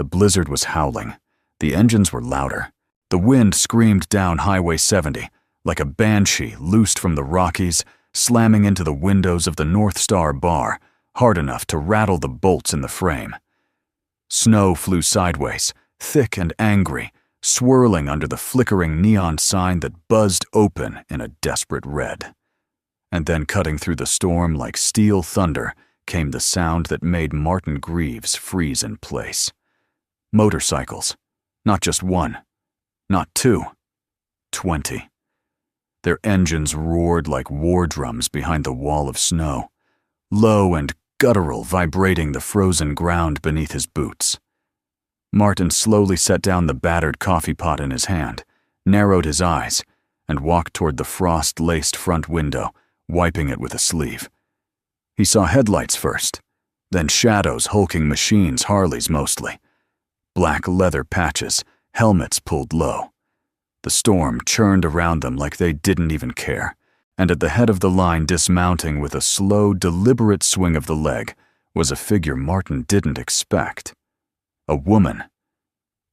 The blizzard was howling. The engines were louder. The wind screamed down Highway 70 like a banshee loosed from the Rockies, slamming into the windows of the North Star bar hard enough to rattle the bolts in the frame. Snow flew sideways, thick and angry, swirling under the flickering neon sign that buzzed open in a desperate red. And then cutting through the storm like steel thunder came the sound that made Martin Greaves freeze in place. Motorcycles. Not just one. Not two. 20. Their engines roared like war drums behind the wall of snow, low and guttural, vibrating the frozen ground beneath his boots. Martin slowly set down the battered coffee pot in his hand, narrowed his eyes, and walked toward the frost-laced front window, wiping it with a sleeve. He saw headlights first, then shadows hulking machines, Harleys mostly. Black leather patches, helmets pulled low. The storm churned around them like they didn't even care, and at the head of the line, dismounting with a slow, deliberate swing of the leg, was a figure Martin didn't expect. A woman.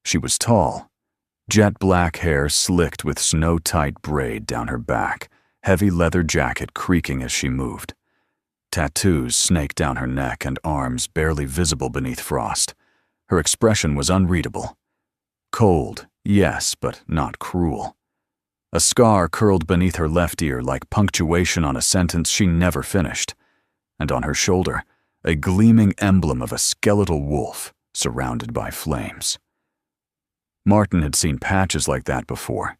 She was tall, jet black hair slicked with snow-tight braid down her back, heavy leather jacket creaking as she moved. Tattoos snaked down her neck and arms barely visible beneath frost. Her expression was unreadable. Cold, yes, but not cruel. A scar curled beneath her left ear like punctuation on a sentence she never finished, and on her shoulder, a gleaming emblem of a skeletal wolf surrounded by flames. Martin had seen patches like that before.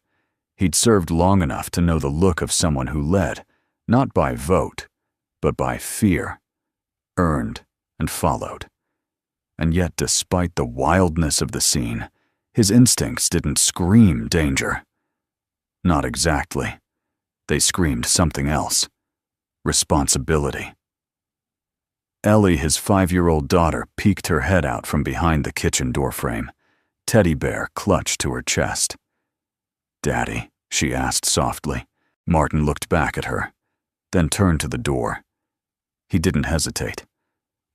He'd served long enough to know the look of someone who led, not by vote, but by fear, earned and followed. And yet, despite the wildness of the scene, his instincts didn't scream danger. Not exactly. They screamed something else. Responsibility. Ellie, his 5-year-old daughter, peeked her head out from behind the kitchen doorframe, teddy bear clutched to her chest. "Daddy?" she asked softly. Martin looked back at her, then turned to the door. He didn't hesitate.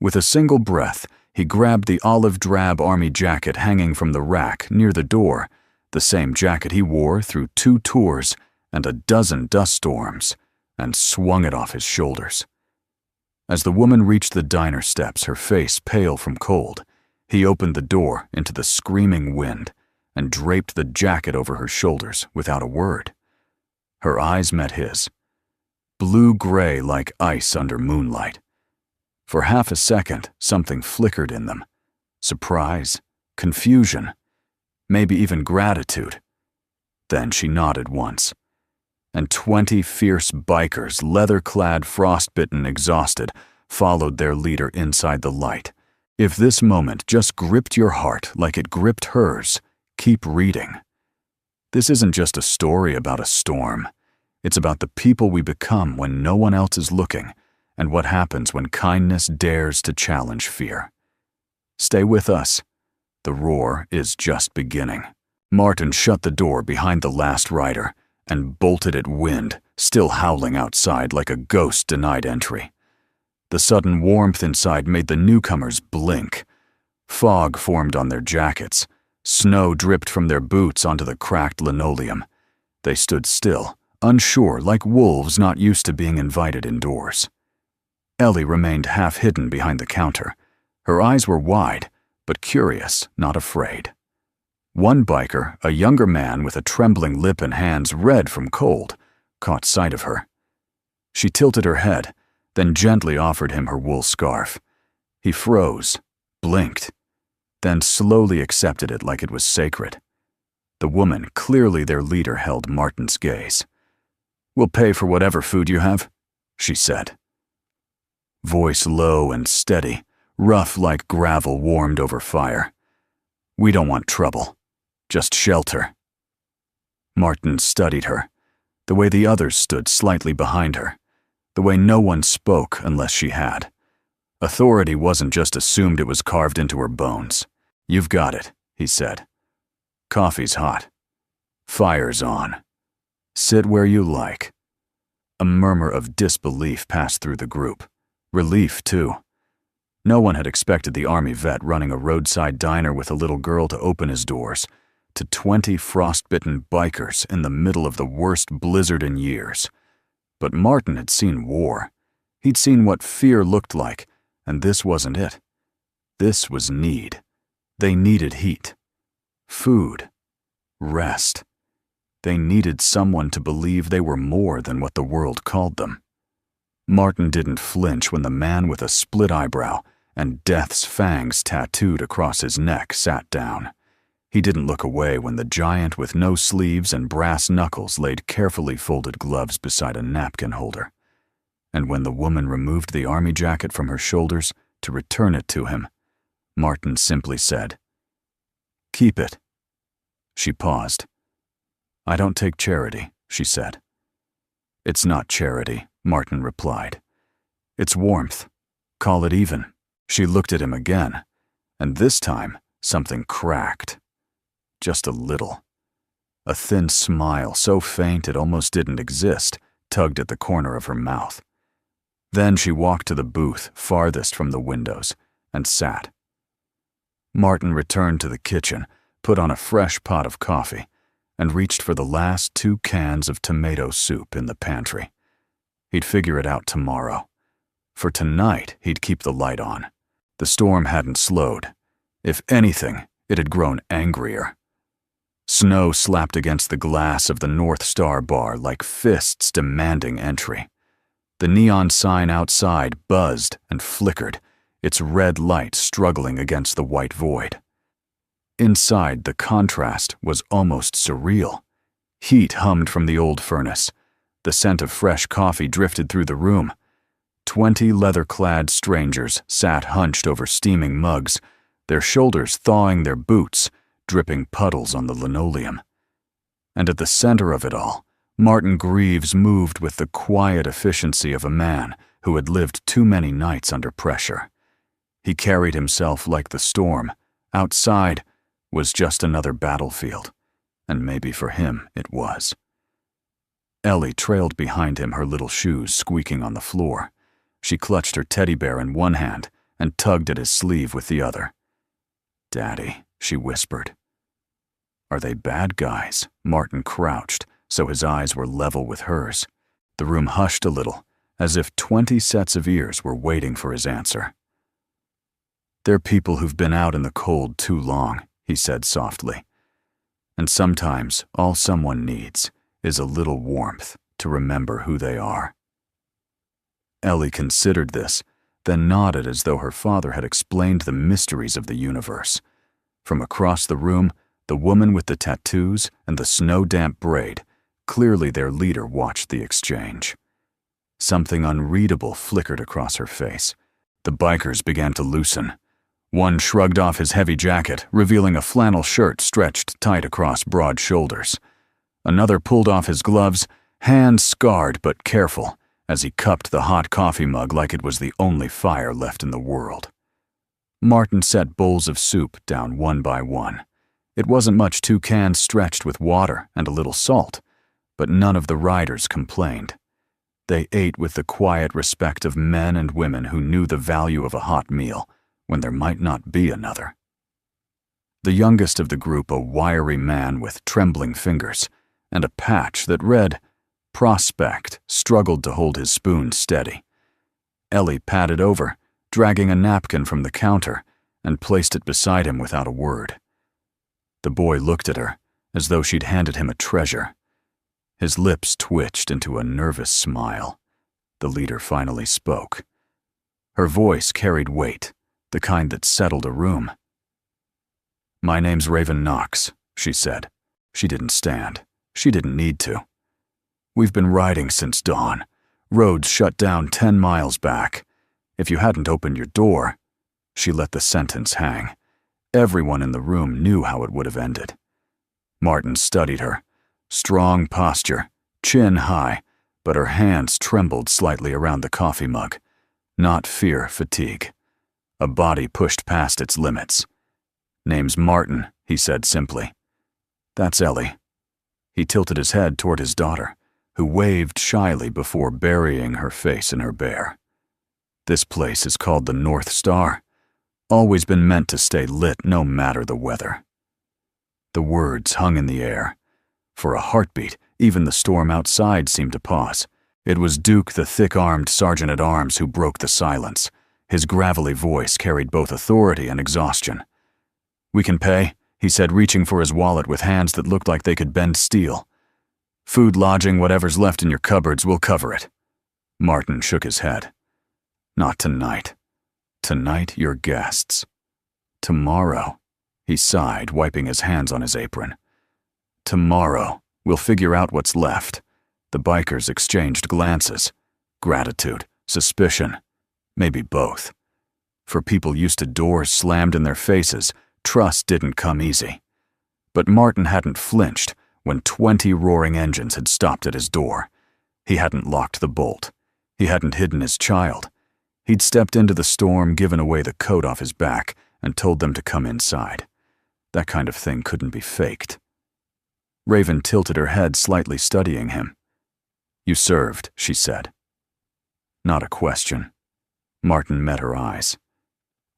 With a single breath, he grabbed the olive-drab army jacket hanging from the rack near the door, the same jacket he wore through 2 tours and a dozen dust storms, and swung it off his shoulders. As the woman reached the diner steps, her face pale from cold, he opened the door into the screaming wind and draped the jacket over her shoulders without a word. Her eyes met his, blue-gray like ice under moonlight. For half a second, something flickered in them. Surprise, confusion, maybe even gratitude. Then she nodded once, and 20 fierce bikers, leather-clad, frostbitten, exhausted, followed their leader inside the light. If this moment just gripped your heart like it gripped hers, keep reading. This isn't just a story about a storm. It's about the people we become when no one else is looking, and what happens when kindness dares to challenge fear. Stay with us. The roar is just beginning. Martin shut the door behind the last rider and bolted at wind, still howling outside like a ghost denied entry. The sudden warmth inside made the newcomers blink. Fog formed on their jackets. Snow dripped from their boots onto the cracked linoleum. They stood still, unsure, like wolves not used to being invited indoors. Ellie remained half-hidden behind the counter. Her eyes were wide, but curious, not afraid. One biker, a younger man with a trembling lip and hands red from cold, caught sight of her. She tilted her head, then gently offered him her wool scarf. He froze, blinked, then slowly accepted it like it was sacred. The woman, clearly their leader, held Martin's gaze. "We'll pay for whatever food you have," she said. Voice low and steady, rough like gravel warmed over fire. "We don't want trouble, just shelter." Martin studied her, the way the others stood slightly behind her, the way no one spoke unless she had. Authority wasn't just assumed, it was carved into her bones. "You've got it," he said. "Coffee's hot. Fire's on. Sit where you like." A murmur of disbelief passed through the group. Relief, too. No one had expected the Army vet running a roadside diner with a little girl to open his doors to 20 frostbitten bikers in the middle of the worst blizzard in years. But Martin had seen war. He'd seen what fear looked like, and this wasn't it. This was need. They needed heat, food, rest. They needed someone to believe they were more than what the world called them. Martin didn't flinch when the man with a split eyebrow and death's fangs tattooed across his neck sat down. He didn't look away when the giant with no sleeves and brass knuckles laid carefully folded gloves beside a napkin holder. And when the woman removed the army jacket from her shoulders to return it to him, Martin simply said, "Keep it." She paused. "I don't take charity," she said. "It's not charity," Martin replied. "It's warmth. Call it even." She looked at him again, and this time something cracked. Just a little. A thin smile, so faint it almost didn't exist, tugged at the corner of her mouth. Then she walked to the booth farthest from the windows and sat. Martin returned to the kitchen, put on a fresh pot of coffee, and reached for the last 2 cans of tomato soup in the pantry. He'd figure it out tomorrow. For tonight, he'd keep the light on. The storm hadn't slowed. If anything, it had grown angrier. Snow slapped against the glass of the North Star bar like fists demanding entry. The neon sign outside buzzed and flickered, its red light struggling against the white void. Inside, the contrast was almost surreal. Heat hummed from the old furnace. The scent of fresh coffee drifted through the room. 20 leather-clad strangers sat hunched over steaming mugs, their shoulders thawing their boots, dripping puddles on the linoleum. And at the center of it all, Martin Greaves moved with the quiet efficiency of a man who had lived too many nights under pressure. He carried himself like the storm. Outside was just another battlefield, and maybe for him it was. Ellie trailed behind him, her little shoes squeaking on the floor. She clutched her teddy bear in one hand and tugged at his sleeve with the other. "Daddy," she whispered. "Are they bad guys?" Martin crouched, so his eyes were level with hers. The room hushed a little, as if 20 sets of ears were waiting for his answer. "They're people who've been out in the cold too long," he said softly. "And sometimes all someone needs is a little warmth to remember who they are." Ellie considered this, then nodded as though her father had explained the mysteries of the universe. From across the room, the woman with the tattoos and the snow-damp braid, clearly their leader, watched the exchange. Something unreadable flickered across her face. The bikers began to loosen. One shrugged off his heavy jacket, revealing a flannel shirt stretched tight across broad shoulders. Another pulled off his gloves, hands scarred but careful, as he cupped the hot coffee mug like it was the only fire left in the world. Martin set bowls of soup down one by one. It wasn't much, 2 cans stretched with water and a little salt, but none of the riders complained. They ate with the quiet respect of men and women who knew the value of a hot meal when there might not be another. The youngest of the group, a wiry man with trembling fingers and a patch that read Prospect, struggled to hold his spoon steady. Ellie padded over, dragging a napkin from the counter, and placed it beside him without a word. The boy looked at her, as though she'd handed him a treasure. His lips twitched into a nervous smile. The leader finally spoke. Her voice carried weight, the kind that settled a room. "My name's Raven Knox," she said. She didn't stand. She didn't need to. "We've been riding since dawn. Roads shut down 10 miles back. If you hadn't opened your door—" She let the sentence hang. Everyone in the room knew how it would have ended. Martin studied her. Strong posture, chin high, but her hands trembled slightly around the coffee mug. Not fear, fatigue. A body pushed past its limits. "Name's Martin," he said simply. "That's Ellie." He tilted his head toward his daughter, who waved shyly before burying her face in her bear. This place is called the North Star. Always been meant to stay lit no matter the weather. The words hung in the air. For a heartbeat, even the storm outside seemed to pause. It was Duke, the thick-armed sergeant-at-arms, who broke the silence. His gravelly voice carried both authority and exhaustion. "We can pay," he said, reaching for his wallet with hands that looked like they could bend steel. "Food, lodging, whatever's left in your cupboards, we'll cover it." Martin shook his head. "Not tonight. Tonight, you're guests. Tomorrow," he sighed, wiping his hands on his apron. "Tomorrow, we'll figure out what's left." The bikers exchanged glances. Gratitude, suspicion, maybe both. For people used to doors slammed in their faces, trust didn't come easy. But Martin hadn't flinched when 20 roaring engines had stopped at his door. He hadn't locked the bolt. He hadn't hidden his child. He'd stepped into the storm, given away the coat off his back, and told them to come inside. That kind of thing couldn't be faked. Raven tilted her head, slightly studying him. "You served," she said. Not a question. Martin met her eyes.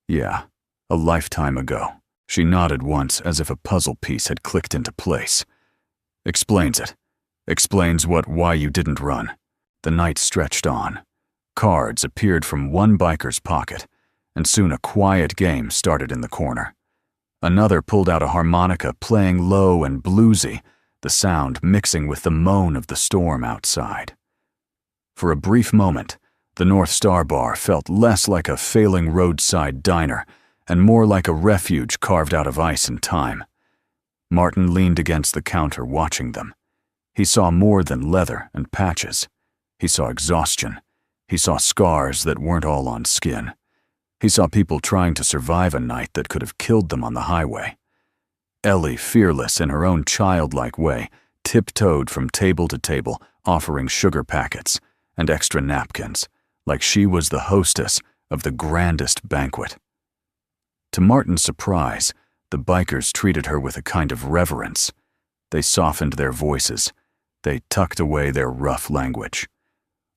"Yeah, a lifetime ago." She nodded once, as if a puzzle piece had clicked into place. "Explains it. Explains why you didn't run." The night stretched on. Cards appeared from one biker's pocket, and soon a quiet game started in the corner. Another pulled out a harmonica, playing low and bluesy, the sound mixing with the moan of the storm outside. For a brief moment, the North Star Bar felt less like a failing roadside diner and more like a refuge carved out of ice and time. Martin leaned against the counter, watching them. He saw more than leather and patches. He saw exhaustion. He saw scars that weren't all on skin. He saw people trying to survive a night that could have killed them on the highway. Ellie, fearless in her own childlike way, tiptoed from table to table, offering sugar packets and extra napkins, like she was the hostess of the grandest banquet. To Martin's surprise, the bikers treated her with a kind of reverence. They softened their voices. They tucked away their rough language.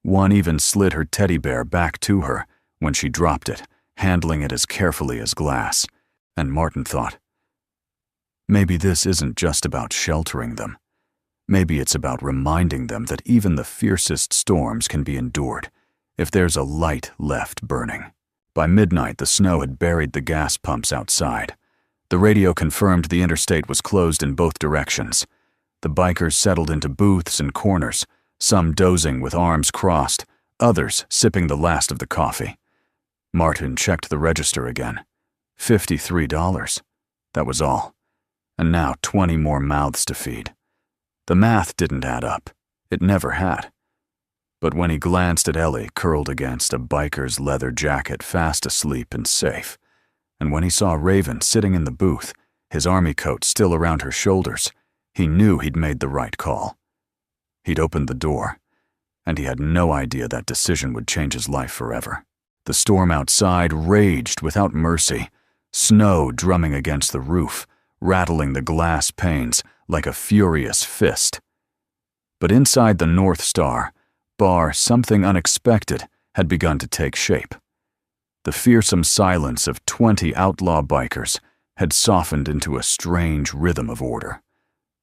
One even slid her teddy bear back to her when she dropped it, handling it as carefully as glass. And Martin thought, maybe this isn't just about sheltering them. Maybe it's about reminding them that even the fiercest storms can be endured if there's a light left burning. By midnight, the snow had buried the gas pumps outside. The radio confirmed the interstate was closed in both directions. The bikers settled into booths and corners, some dozing with arms crossed, others sipping the last of the coffee. Martin checked the register again. $53. That was all. And now 20 more mouths to feed. The math didn't add up. It never had. But when he glanced at Ellie curled against a biker's leather jacket, fast asleep and safe, and when he saw Raven sitting in the booth, his army coat still around her shoulders, he knew he'd made the right call. He'd opened the door, and he had no idea that decision would change his life forever. The storm outside raged without mercy, snow drumming against the roof, rattling the glass panes like a furious fist. But inside the North Star Bar, something unexpected had begun to take shape. The fearsome silence of 20 outlaw bikers had softened into a strange rhythm of order.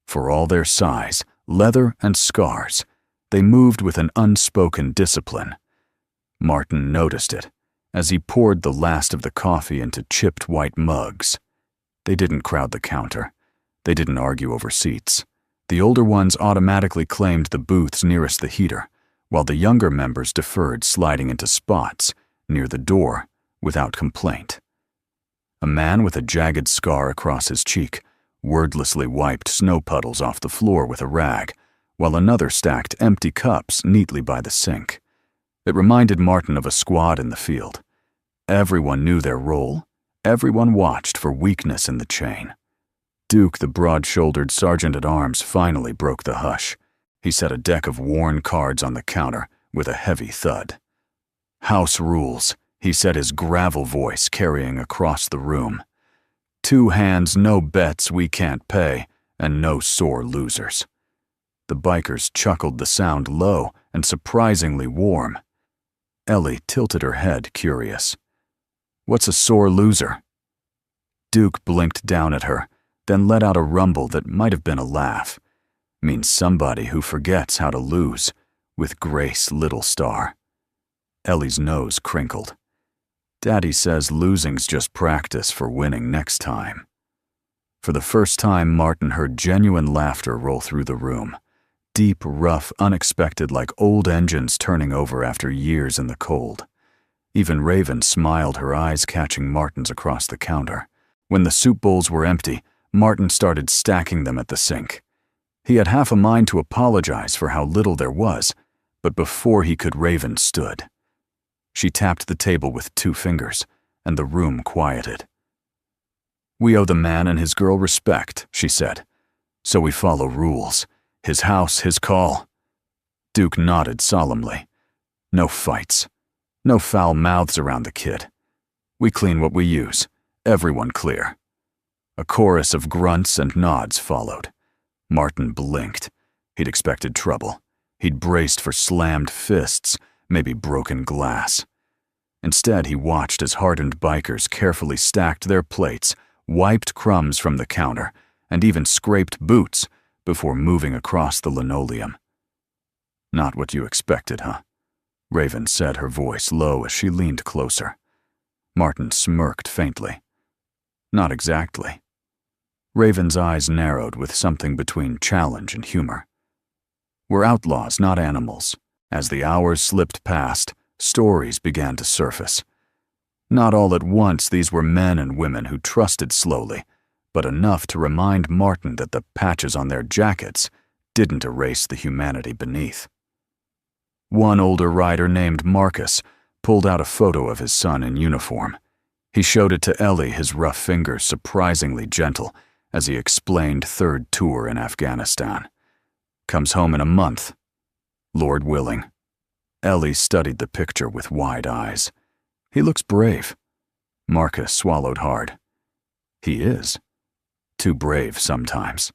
For all their size, leather, and scars, they moved with an unspoken discipline. Martin noticed it as he poured the last of the coffee into chipped white mugs. They didn't crowd the counter. They didn't argue over seats. The older ones automatically claimed the booths nearest the heater, while the younger members deferred, sliding into spots near the door without complaint. A man with a jagged scar across his cheek wordlessly wiped snow puddles off the floor with a rag, while another stacked empty cups neatly by the sink. It reminded Martin of a squad in the field. Everyone knew their role. Everyone watched for weakness in the chain. Duke, the broad-shouldered sergeant-at-arms, finally broke the hush. He set a deck of worn cards on the counter with a heavy thud. "House rules," he said, his gravel voice carrying across the room. "2 hands, no bets we can't pay, and no sore losers." The bikers chuckled, the sound low and surprisingly warm. Ellie tilted her head, curious. "What's a sore loser?" Duke blinked down at her, then let out a rumble that might have been a laugh. Means somebody who forgets how to lose, with Grace Littlestar. Ellie's nose crinkled. Daddy says losing's just practice for winning next time. For the first time, Martin heard genuine laughter roll through the room. Deep, rough, unexpected, like old engines turning over after years in the cold. Even Raven smiled, her eyes catching Martin's across the counter. When the soup bowls were empty, Martin started stacking them at the sink. He had half a mind to apologize for how little there was, but before he could, Raven stood. She tapped the table with 2 fingers, and the room quieted. "We owe the man and his girl respect," she said. "So we follow rules. His house, his call." Duke nodded solemnly. "No fights. No foul mouths around the kid. We clean what we use. Everyone clear." A chorus of grunts and nods followed. Martin blinked. He'd expected trouble. He'd braced for slammed fists, maybe broken glass. Instead, he watched as hardened bikers carefully stacked their plates, wiped crumbs from the counter, and even scraped boots before moving across the linoleum. "Not what you expected, huh?" Raven said, her voice low as she leaned closer. Martin smirked faintly. "Not exactly." Raven's eyes narrowed with something between challenge and humor. "We're outlaws, not animals." As the hours slipped past, stories began to surface. Not all at once, these were men and women who trusted slowly, but enough to remind Martin that the patches on their jackets didn't erase the humanity beneath. One older rider named Marcus pulled out a photo of his son in uniform. He showed it to Ellie, his rough fingers surprisingly gentle, as he explained third tour in Afghanistan. "Comes home in a month, Lord willing." Ellie studied the picture with wide eyes. "He looks brave." Marcus swallowed hard. "He is. Too brave sometimes."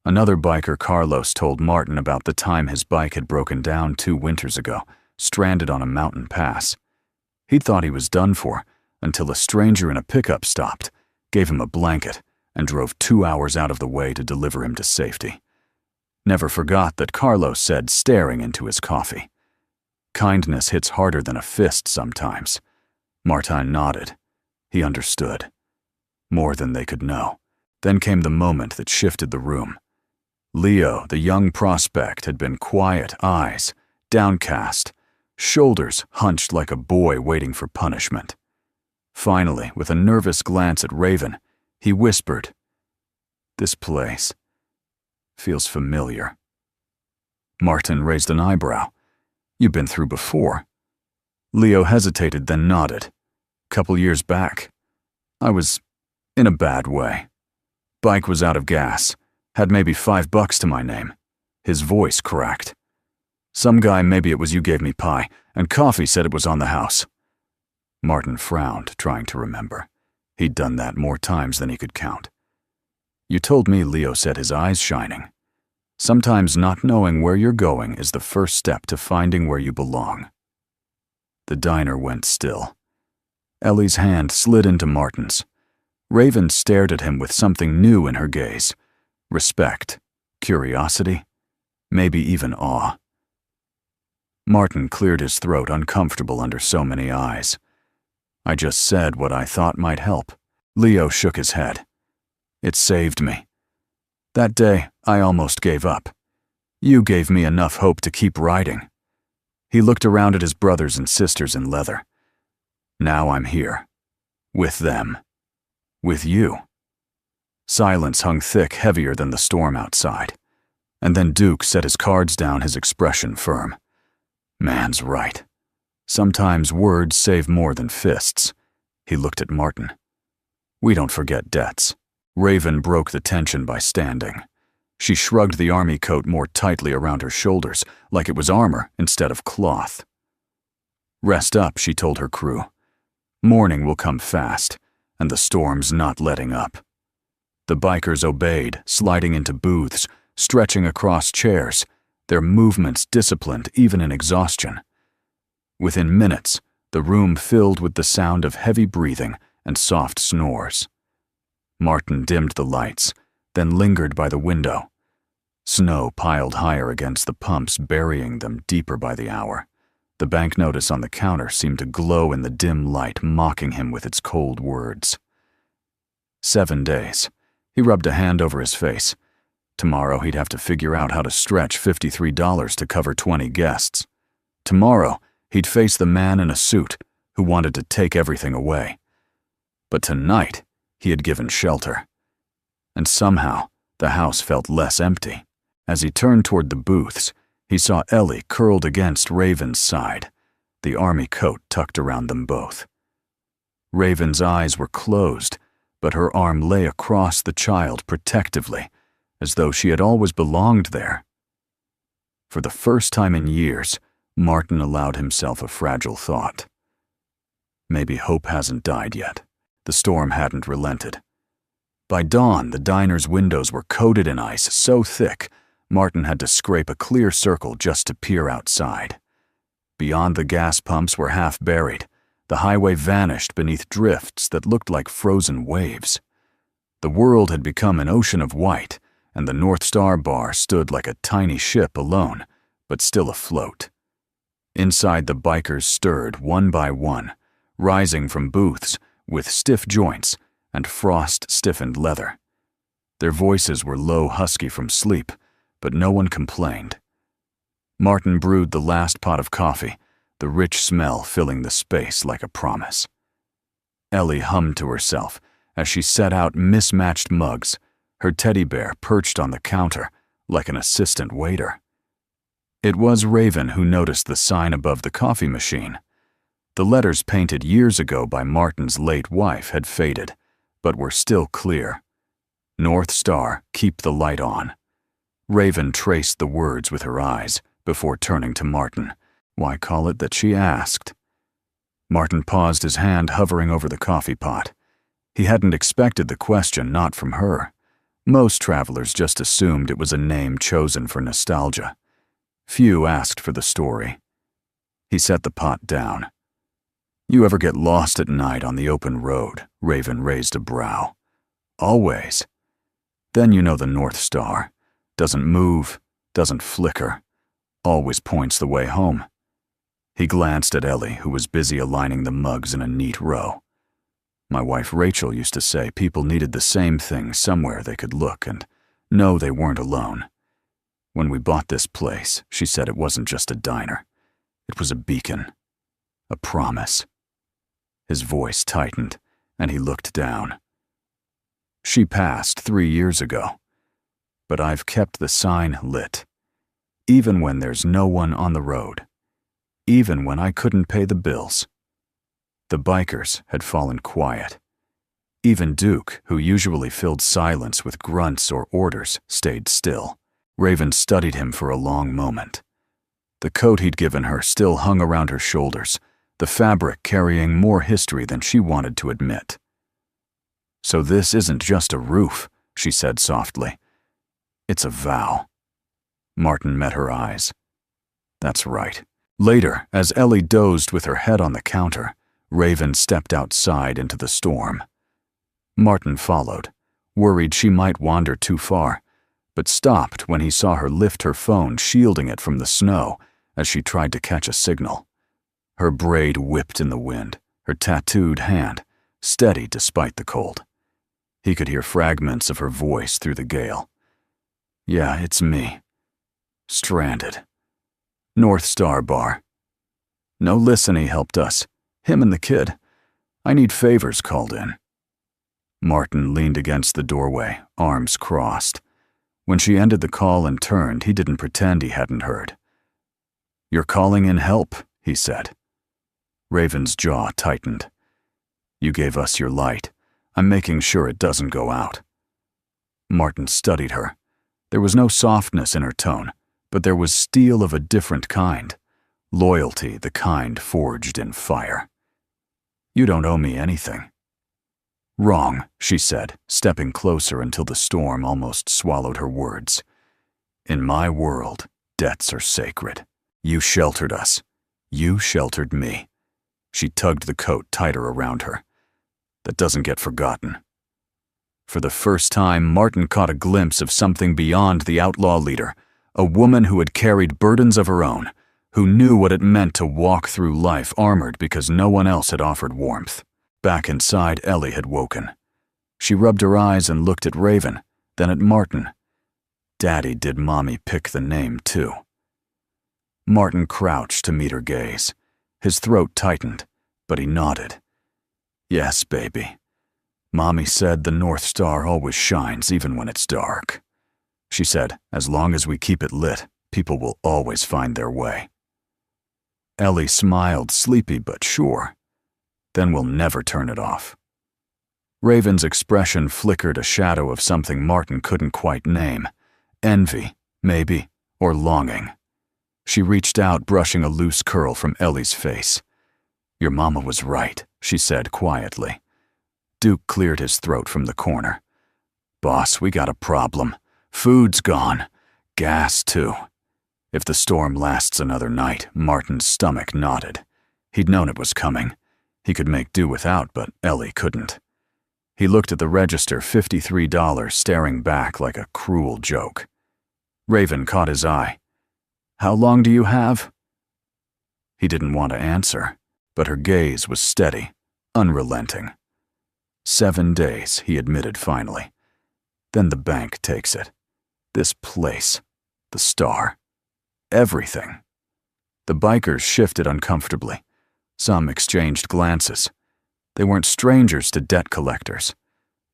Another biker, Carlos, told Martin about the time his bike had broken down 2 winters ago, stranded on a mountain pass. He'd thought he was done for until a stranger in a pickup stopped, gave him a blanket, and drove 2 hours out of the way to deliver him to safety. Never forgot that Carlos said, staring into his coffee. "Kindness hits harder than a fist sometimes." Martin nodded. He understood. More than they could know. Then came the moment that shifted the room. Leo, the young prospect, had been quiet, eyes downcast, shoulders hunched like a boy waiting for punishment. Finally, with a nervous glance at Raven, he whispered, "This place feels familiar." Martin raised an eyebrow. "You've been through before." Leo hesitated, then nodded. "Couple years back. I was in a bad way. Bike was out of gas. Had maybe $5 to my name." His voice cracked. "Some guy, maybe it was you, gave me pie, and coffee, said it was on the house." Martin frowned, trying to remember. He'd done that more times than he could count. "You told me," Leo said, his eyes shining. "Sometimes not knowing where you're going is the first step to finding where you belong." The diner went still. Ellie's hand slid into Martin's. Raven stared at him with something new in her gaze. Respect, curiosity, maybe even awe. Martin cleared his throat, uncomfortable under so many eyes. "I just said what I thought might help." Leo shook his head. "It saved me. That day, I almost gave up. You gave me enough hope to keep riding." He looked around at his brothers and sisters in leather. "Now I'm here. With them. With you." Silence hung thick, heavier than the storm outside. And then Duke set his cards down, his expression firm. "Man's right. Sometimes words save more than fists." He looked at Martin. "We don't forget debts." Raven broke the tension by standing. She shrugged the army coat more tightly around her shoulders, like it was armor instead of cloth. "Rest up," she told her crew. "Morning will come fast, and the storm's not letting up." The bikers obeyed, sliding into booths, stretching across chairs, their movements disciplined even in exhaustion. Within minutes, the room filled with the sound of heavy breathing and soft snores. Martin dimmed the lights, then lingered by the window. Snow piled higher against the pumps, burying them deeper by the hour. The bank notice on the counter seemed to glow in the dim light, mocking him with its cold words. 7 days. He rubbed a hand over his face. Tomorrow he'd have to figure out how to stretch $53 to cover 20 guests. Tomorrow he'd face the man in a suit who wanted to take everything away. But tonight he had given shelter. And somehow the house felt less empty. As he turned toward the booths, he saw Ellie curled against Raven's side, the army coat tucked around them both. Raven's eyes were closed, but her arm lay across the child protectively, as though she had always belonged there. For the first time in years, Martin allowed himself a fragile thought. Maybe hope hasn't died yet. The storm hadn't relented. By dawn, the diner's windows were coated in ice so thick, Martin had to scrape a clear circle just to peer outside. Beyond the gas pumps were half buried. The highway vanished beneath drifts that looked like frozen waves. The world had become an ocean of white, and the North Star bar stood like a tiny ship alone, but still afloat. Inside, the bikers stirred one by one, rising from booths with stiff joints and frost-stiffened leather. Their voices were low, husky from sleep, but no one complained. Martin brewed the last pot of coffee, the rich smell filling the space like a promise. Ellie hummed to herself as she set out mismatched mugs, her teddy bear perched on the counter like an assistant waiter. It was Raven who noticed the sign above the coffee machine. The letters painted years ago by Martin's late wife had faded, but were still clear. North Star, keep the light on. Raven traced the words with her eyes before turning to Martin. Why call it that, she asked. Martin paused, his hand hovering over the coffee pot. He hadn't expected the question, not from her. Most travelers just assumed it was a name chosen for nostalgia. Few asked for the story. He set the pot down. You ever get lost at night on the open road? Raven raised a brow. Always. Then you know the North Star. Doesn't move, doesn't flicker, always points the way home. He glanced at Ellie, who was busy aligning the mugs in a neat row. My wife Rachel used to say people needed the same thing somewhere they could look and know they weren't alone. When we bought this place, she said it wasn't just a diner. It was a beacon, a promise. His voice tightened, and he looked down. She passed 3 years ago. But I've kept the sign lit, even when there's no one on the road, even when I couldn't pay the bills. The bikers had fallen quiet. Even Duke, who usually filled silence with grunts or orders, stayed still. Raven studied him for a long moment. The coat he'd given her still hung around her shoulders, the fabric carrying more history than she wanted to admit. So this isn't just a roof, she said softly. It's a vow. Martin met her eyes. That's right. Later, as Ellie dozed with her head on the counter, Raven stepped outside into the storm. Martin followed, worried she might wander too far, but stopped when he saw her lift her phone, shielding it from the snow as she tried to catch a signal. Her braid whipped in the wind, her tattooed hand steady despite the cold. He could hear fragments of her voice through the gale. Yeah, it's me. Stranded. North Star bar. No listening helped us. Him and the kid. I need favors called in. Martin leaned against the doorway, arms crossed. When she ended the call and turned, he didn't pretend he hadn't heard. You're calling in help, he said. Raven's jaw tightened. You gave us your light. I'm making sure it doesn't go out. Martin studied her. There was no softness in her tone, but there was steel of a different kind. Loyalty, the kind forged in fire. You don't owe me anything. Wrong, she said, stepping closer until the storm almost swallowed her words. In my world, debts are sacred. You sheltered us. You sheltered me." She tugged the coat tighter around her. "That doesn't get forgotten." For the first time, Martin caught a glimpse of something beyond the outlaw leader, a woman who had carried burdens of her own, who knew what it meant to walk through life armored because no one else had offered warmth. Back inside, Ellie had woken. She rubbed her eyes and looked at Raven, then at Martin. Daddy did Mommy pick the name, too. Martin crouched to meet her gaze. His throat tightened, but he nodded. "Yes, baby. Mommy said the North Star always shines even when it's dark. She said, as long as we keep it lit, people will always find their way." Ellie smiled, sleepy but sure. "Then we'll never turn it off." Raven's expression flickered a shadow of something Martin couldn't quite name. Envy, maybe, or longing. She reached out, brushing a loose curl from Ellie's face. "Your mama was right," she said quietly. Duke cleared his throat from the corner. "Boss, we got a problem. Food's gone. Gas, too." If the storm lasts another night, Martin's stomach knotted. He'd known it was coming. He could make do without, but Ellie couldn't. He looked at the register, $53, staring back like a cruel joke. Raven caught his eye. "How long do you have?" He didn't want to answer, but her gaze was steady, unrelenting. 7 days, he admitted finally. Then the bank takes it. This place, the Star, everything. The bikers shifted uncomfortably. Some exchanged glances. They weren't strangers to debt collectors,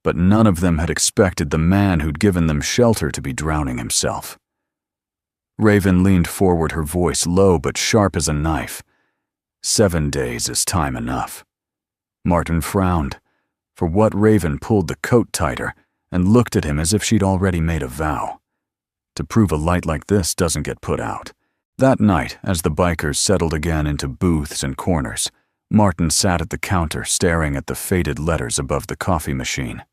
but none of them had expected the man who'd given them shelter to be drowning himself. Raven leaned forward, her voice low but sharp as a knife. 7 days is time enough. Martin frowned. For what Raven pulled the coat tighter and looked at him as if she'd already made a vow. To prove a light like this doesn't get put out. That night, as the bikers settled again into booths and corners, Martin sat at the counter staring at the faded letters above the coffee machine.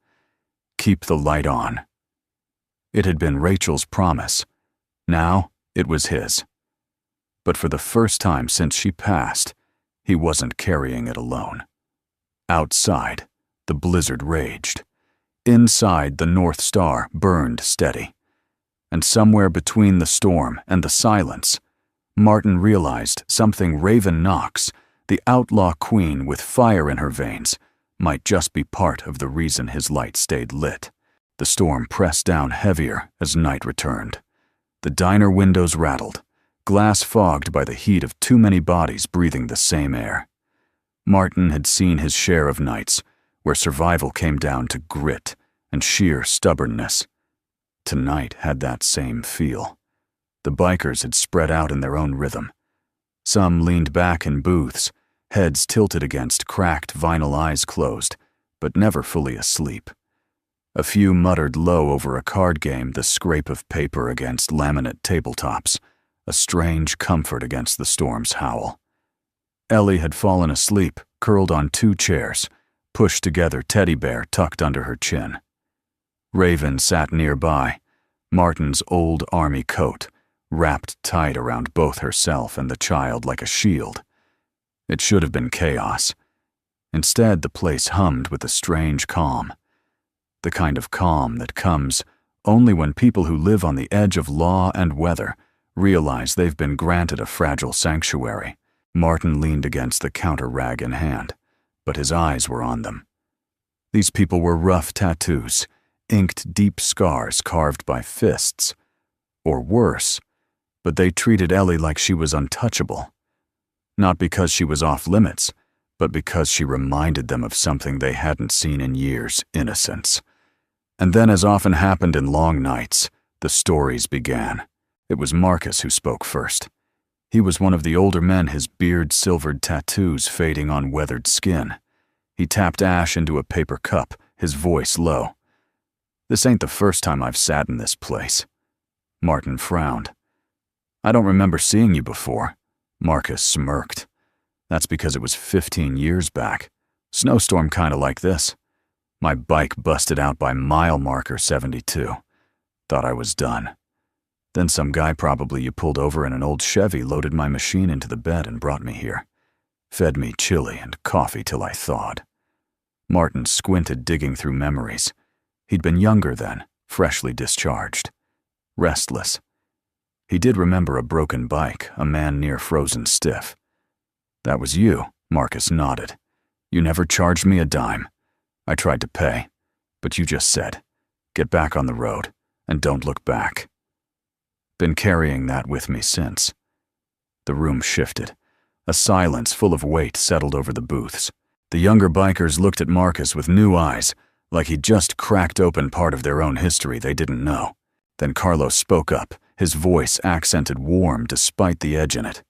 Keep the light on. It had been Rachel's promise. Now it was his. But for the first time since she passed, he wasn't carrying it alone. Outside, the blizzard raged. Inside, the North Star burned steady. And somewhere between the storm and the silence, Martin realized something Raven Knox, the outlaw queen with fire in her veins, might just be part of the reason his light stayed lit. The storm pressed down heavier as night returned. The diner windows rattled, glass fogged by the heat of too many bodies breathing the same air. Martin had seen his share of nights where survival came down to grit and sheer stubbornness. Tonight had that same feel. The bikers had spread out in their own rhythm. Some leaned back in booths, heads tilted against cracked vinyl eyes closed, but never fully asleep. A few muttered low over a card game, the scrape of paper against laminate tabletops, a strange comfort against the storm's howl. Ellie had fallen asleep, curled on 2 chairs, pushed together teddy bear tucked under her chin. Raven sat nearby, Martin's old army coat, wrapped tight around both herself and the child like a shield. It should have been chaos. Instead, the place hummed with a strange calm. The kind of calm that comes only when people who live on the edge of law and weather realize they've been granted a fragile sanctuary. Martin leaned against the counter, rag in hand, but his eyes were on them. These people were rough tattoos, inked deep scars carved by fists. Or worse, but they treated Ellie like she was untouchable. Not because she was off limits, but because she reminded them of something they hadn't seen in years, innocence. And then, as often happened in long nights, the stories began. It was Marcus who spoke first. He was one of the older men, his beard-silvered tattoos fading on weathered skin. He tapped ash into a paper cup, his voice low. "This ain't the first time I've sat in this place." Martin frowned. "I don't remember seeing you before." Marcus smirked. "That's because it was 15 years back. Snowstorm kinda like this. My bike busted out by mile marker 72. Thought I was done. Then some guy probably you pulled over in an old Chevy loaded my machine into the bed and brought me here. Fed me chili and coffee till I thawed. Martin squinted, digging through memories. He'd been younger then, freshly discharged. Restless. He did remember a broken bike, a man near frozen stiff. That was you, Marcus nodded. You never charged me a dime. I tried to pay, but you just said, get back on the road and don't look back. Been carrying that with me since. The room shifted. A silence full of weight settled over the booths. The younger bikers looked at Marcus with new eyes, like he'd just cracked open part of their own history they didn't know. Then Carlos spoke up, his voice accented warm despite the edge in it.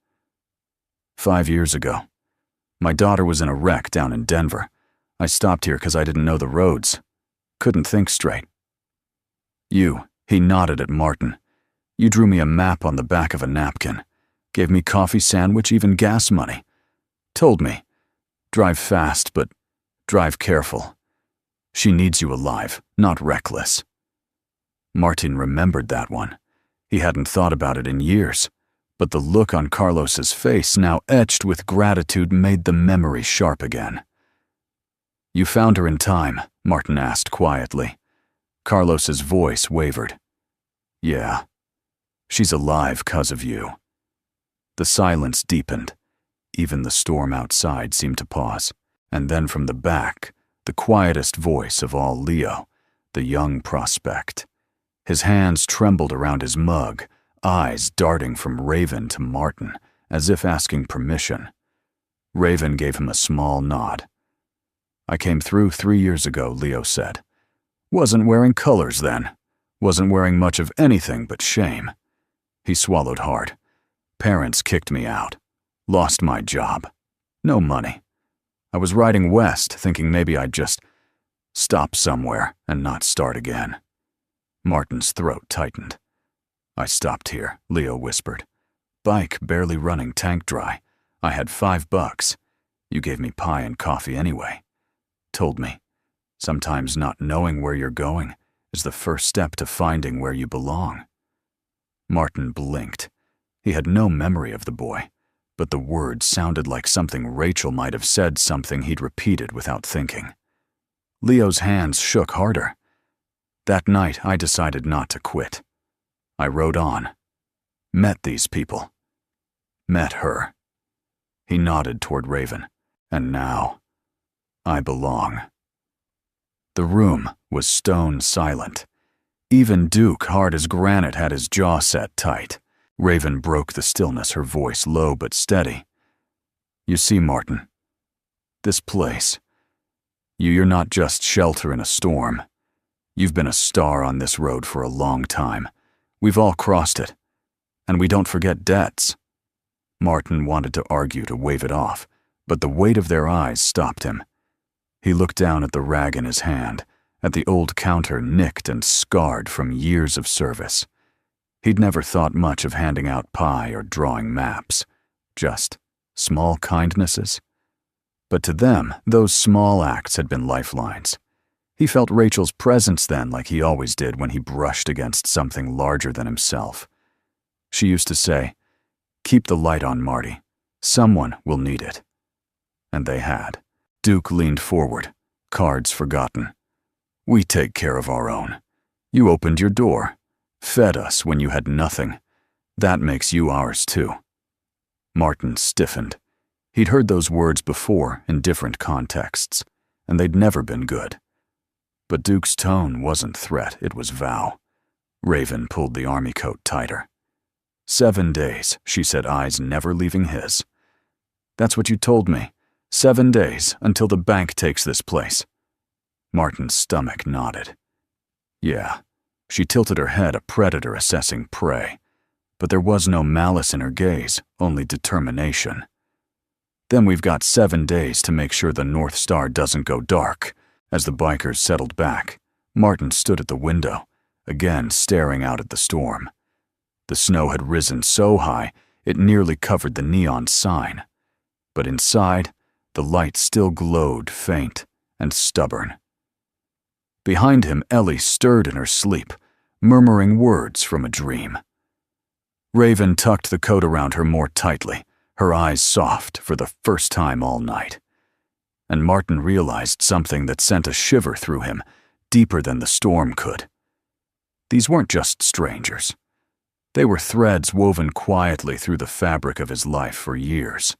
5 years ago. My daughter was in a wreck down in Denver. I stopped here because I didn't know the roads. Couldn't think straight. He nodded at Martin. You drew me a map on the back of a napkin. Gave me coffee sandwich, even gas money. Told me, drive fast, but drive careful. She needs you alive, not reckless. Martin remembered that one. He hadn't thought about it in years, but the look on Carlos's face, now etched with gratitude, made the memory sharp again. You found her in time, Martin asked quietly. Carlos's voice wavered. Yeah. She's alive 'cause of you. The silence deepened. Even the storm outside seemed to pause. And then from the back, the quietest voice of all, Leo, the young prospect. His hands trembled around his mug, eyes darting from Raven to Martin, as if asking permission. Raven gave him a small nod. I came through 3 years ago, Leo said. Wasn't wearing colors then. Wasn't wearing much of anything but shame. He swallowed hard. Parents kicked me out. Lost my job. No money. I was riding west, thinking maybe I'd just stop somewhere and not start again. Martin's throat tightened. I stopped here, Leo whispered. Bike barely running, tank dry. I had $5. You gave me pie and coffee anyway. Told me, sometimes not knowing where you're going is the first step to finding where you belong. Martin blinked. He had no memory of the boy, but the words sounded like something Rachel might have said, something he'd repeated without thinking. Leo's hands shook harder. That night, I decided not to quit. I rode on. Met these people. Met her. He nodded toward Raven. And now, I belong. The room was stone silent. Even Duke, hard as granite, had his jaw set tight. Raven broke the stillness, her voice low but steady. You see, Martin, this place, you're not just shelter in a storm. You've been a star on this road for a long time. We've all crossed it. And we don't forget debts. Martin wanted to argue, to wave it off, but the weight of their eyes stopped him. He looked down at the rag in his hand, at the old counter nicked and scarred from years of service. He'd never thought much of handing out pie or drawing maps, just small kindnesses. But to them, those small acts had been lifelines. He felt Rachel's presence then, like he always did when he brushed against something larger than himself. She used to say, "Keep the light on, Marty. Someone will need it." And they had. Duke leaned forward, cards forgotten. We take care of our own. You opened your door, fed us when you had nothing. That makes you ours too. Martin stiffened. He'd heard those words before in different contexts, and they'd never been good. But Duke's tone wasn't threat, it was vow. Raven pulled the army coat tighter. 7 days, she said, eyes never leaving his. That's what you told me. 7 days until the bank takes this place. Martin's stomach nodded. Yeah, she tilted her head, a predator assessing prey. But there was no malice in her gaze, only determination. Then we've got 7 days to make sure the North Star doesn't go dark. As the bikers settled back, Martin stood at the window, again staring out at the storm. The snow had risen so high it nearly covered the neon sign. But inside, the light still glowed faint and stubborn. Behind him, Ellie stirred in her sleep, murmuring words from a dream. Raven tucked the coat around her more tightly, her eyes soft for the first time all night. And Martin realized something that sent a shiver through him, deeper than the storm could. These weren't just strangers. They were threads woven quietly through the fabric of his life for years.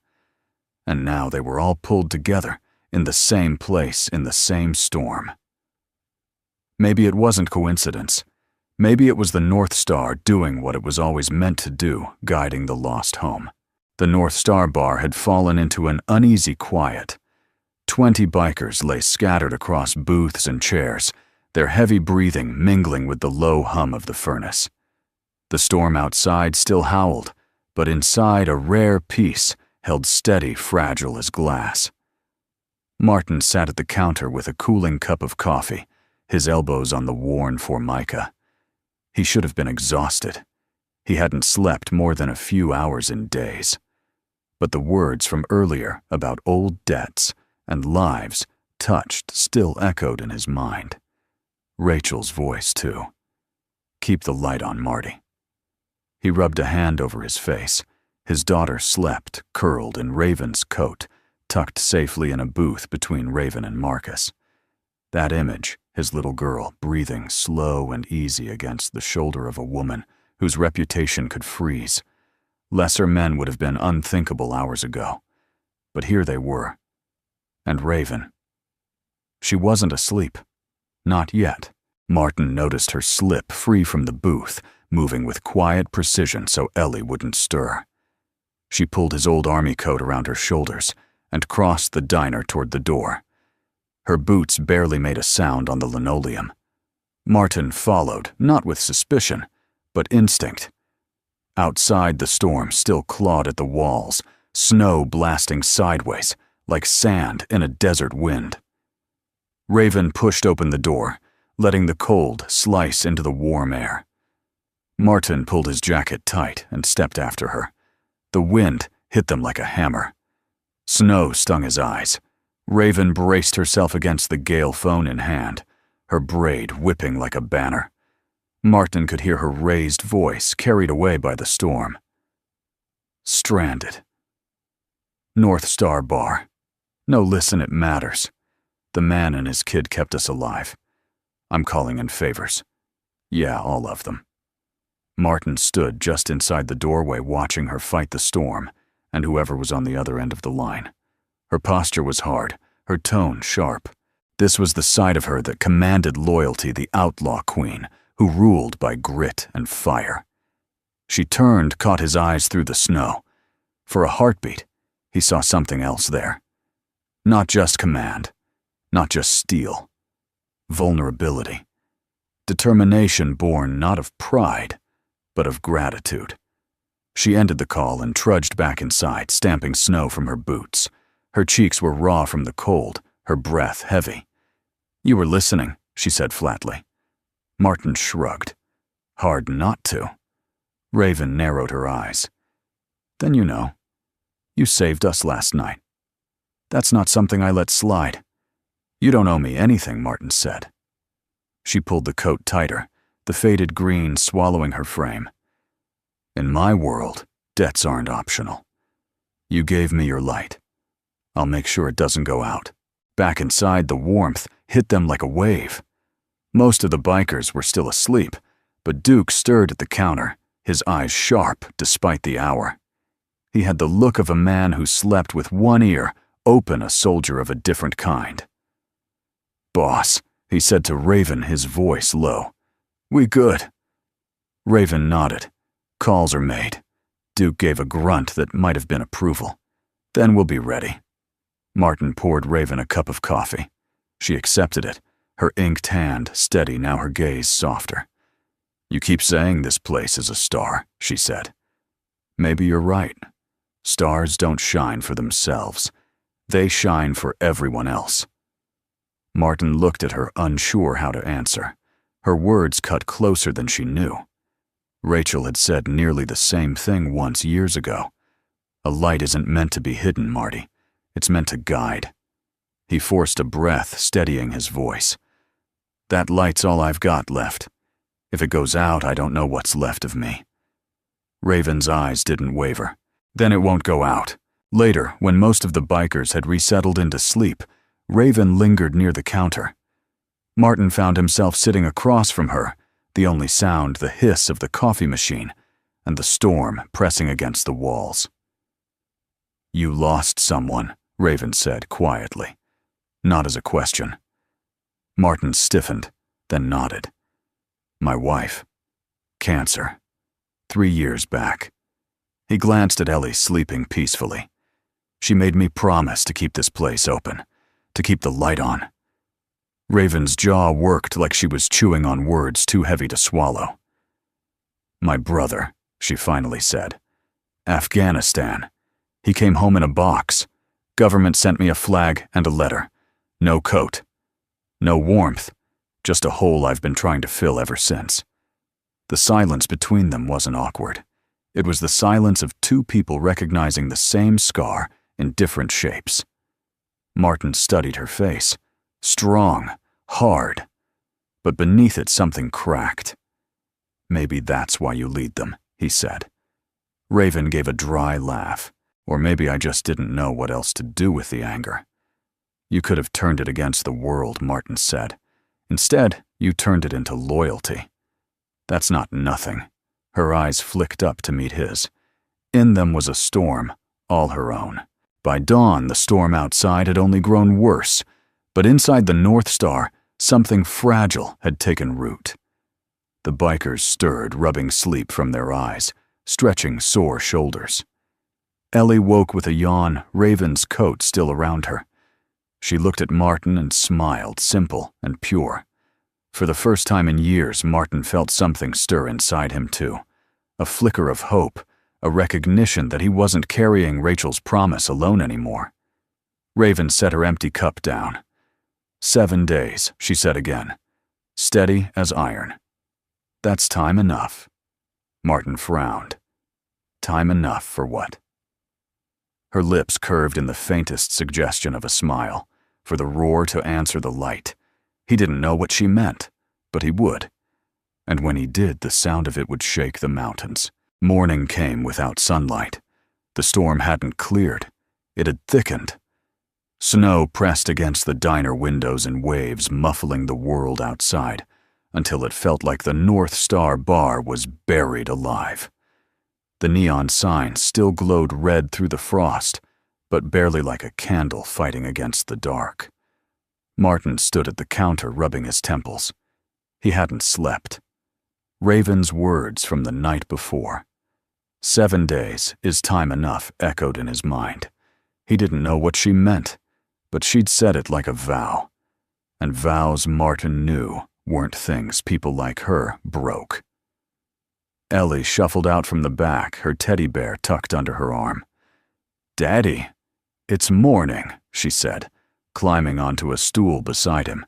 And now they were all pulled together, in the same place, in the same storm. Maybe it wasn't coincidence. Maybe it was the North Star doing what it was always meant to do, guiding the lost home. The North Star bar had fallen into an uneasy quiet. 20 bikers lay scattered across booths and chairs, their heavy breathing mingling with the low hum of the furnace. The storm outside still howled, but inside a rare peace held steady, fragile as glass. Martin sat at the counter with a cooling cup of coffee, his elbows on the worn formica. He should have been exhausted. He hadn't slept more than a few hours in days. But the words from earlier about old debts and lives touched still echoed in his mind. Rachel's voice, too. Keep the light on, Marty. He rubbed a hand over his face. His daughter slept, curled in Raven's coat, tucked safely in a booth between Raven and Marcus. That image, his little girl breathing slow and easy against the shoulder of a woman whose reputation could freeze. Lesser men would have been unthinkable hours ago. But here they were. And Raven. She wasn't asleep. Not yet. Martin noticed her slip free from the booth, moving with quiet precision so Ellie wouldn't stir. She pulled his old army coat around her shoulders and crossed the diner toward the door. Her boots barely made a sound on the linoleum. Martin followed, not with suspicion, but instinct. Outside, the storm still clawed at the walls, snow blasting sideways, like sand in a desert wind. Raven pushed open the door, letting the cold slice into the warm air. Martin pulled his jacket tight and stepped after her. The wind hit them like a hammer. Snow stung his eyes. Raven braced herself against the Gale phone in hand, her braid whipping like a banner. Martin could hear her raised voice carried away by the storm. Stranded. North Star Bar. No, listen, it matters. The man and his kid kept us alive. I'm calling in favors. Yeah, all of them. Martin stood just inside the doorway watching her fight the storm, and whoever was on the other end of the line. Her posture was hard, her tone sharp. This was the side of her that commanded loyalty, the outlaw queen, who ruled by grit and fire. She turned, caught his eyes through the snow. For a heartbeat, he saw something else there. Not just command, not just steel. Vulnerability. Determination born not of pride, but of gratitude. She ended the call and trudged back inside, stamping snow from her boots. Her cheeks were raw from the cold, her breath heavy. You were listening, she said flatly. Martin shrugged. Hard not to. Raven narrowed her eyes. Then you know. You saved us last night. That's not something I let slide. You don't owe me anything, Martin said. She pulled the coat tighter, the faded green swallowing her frame. In my world, debts aren't optional. You gave me your light. I'll make sure it doesn't go out. Back inside, the warmth hit them like a wave. Most of the bikers were still asleep, but Duke stirred at the counter, his eyes sharp despite the hour. He had the look of a man who slept with one ear open, a soldier of a different kind. Boss, he said to Raven, his voice low. We good. Raven nodded. Calls are made. Duke gave a grunt that might have been approval. Then we'll be ready. Martin poured Raven a cup of coffee. She accepted it, her inked hand steady, now her gaze softer. You keep saying this place is a star, she said. Maybe you're right. Stars don't shine for themselves. They shine for everyone else. Martin looked at her, unsure how to answer. Her words cut closer than she knew. Rachel had said nearly the same thing once years ago. A light isn't meant to be hidden, Marty. It's meant to guide. He forced a breath, steadying his voice. That light's all I've got left. If it goes out, I don't know what's left of me. Raven's eyes didn't waver. Then it won't go out. Later, when most of the bikers had resettled into sleep, Raven lingered near the counter. Martin found himself sitting across from her, the only sound the hiss of the coffee machine and the storm pressing against the walls. "You lost someone," Raven said quietly, not as a question. Martin stiffened, then nodded. "My wife. Cancer. 3 years back." He glanced at Ellie sleeping peacefully. "She made me promise to keep this place open, to keep the light on." Raven's jaw worked like she was chewing on words too heavy to swallow. "My brother," she finally said. "Afghanistan. He came home in a box. Government sent me a flag and a letter. No coat. No warmth. Just a hole I've been trying to fill ever since." The silence between them wasn't awkward. It was the silence of two people recognizing the same scar in different shapes. Martin studied her face. Strong, hard, but beneath it something cracked. "Maybe that's why you lead them," he said. Raven gave a dry laugh. "Or maybe I just didn't know what else to do with the anger." "You could have turned it against the world," Martin said. "Instead, you turned it into loyalty." "That's not nothing." Her eyes flicked up to meet his. In them was a storm, all her own. By dawn, the storm outside had only grown worse, but inside the North Star, something fragile had taken root. The bikers stirred, rubbing sleep from their eyes, stretching sore shoulders. Ellie woke with a yawn, Raven's coat still around her. She looked at Martin and smiled, simple and pure. For the first time in years, Martin felt something stir inside him too. A flicker of hope, a recognition that he wasn't carrying Rachel's promise alone anymore. Raven set her empty cup down. 7 days, she said again. Steady as iron. "That's time enough." Martin frowned. Time enough for what? Her lips curved in the faintest suggestion of a smile, for the roar to answer the light. He didn't know what she meant, but he would. And when he did, the sound of it would shake the mountains. Morning came without sunlight. The storm hadn't cleared. It had thickened. Snow pressed against the diner windows in waves, muffling the world outside, until it felt like the North Star bar was buried alive. The neon sign still glowed red through the frost, but barely like a candle fighting against the dark. Martin stood at the counter rubbing his temples. He hadn't slept. Raven's words from the night before. 7 days is time enough echoed in his mind. He didn't know what she meant, but she'd said it like a vow. And vows Martin knew weren't things people like her broke. Ellie shuffled out from the back, her teddy bear tucked under her arm. "Daddy, it's morning," she said, climbing onto a stool beside him.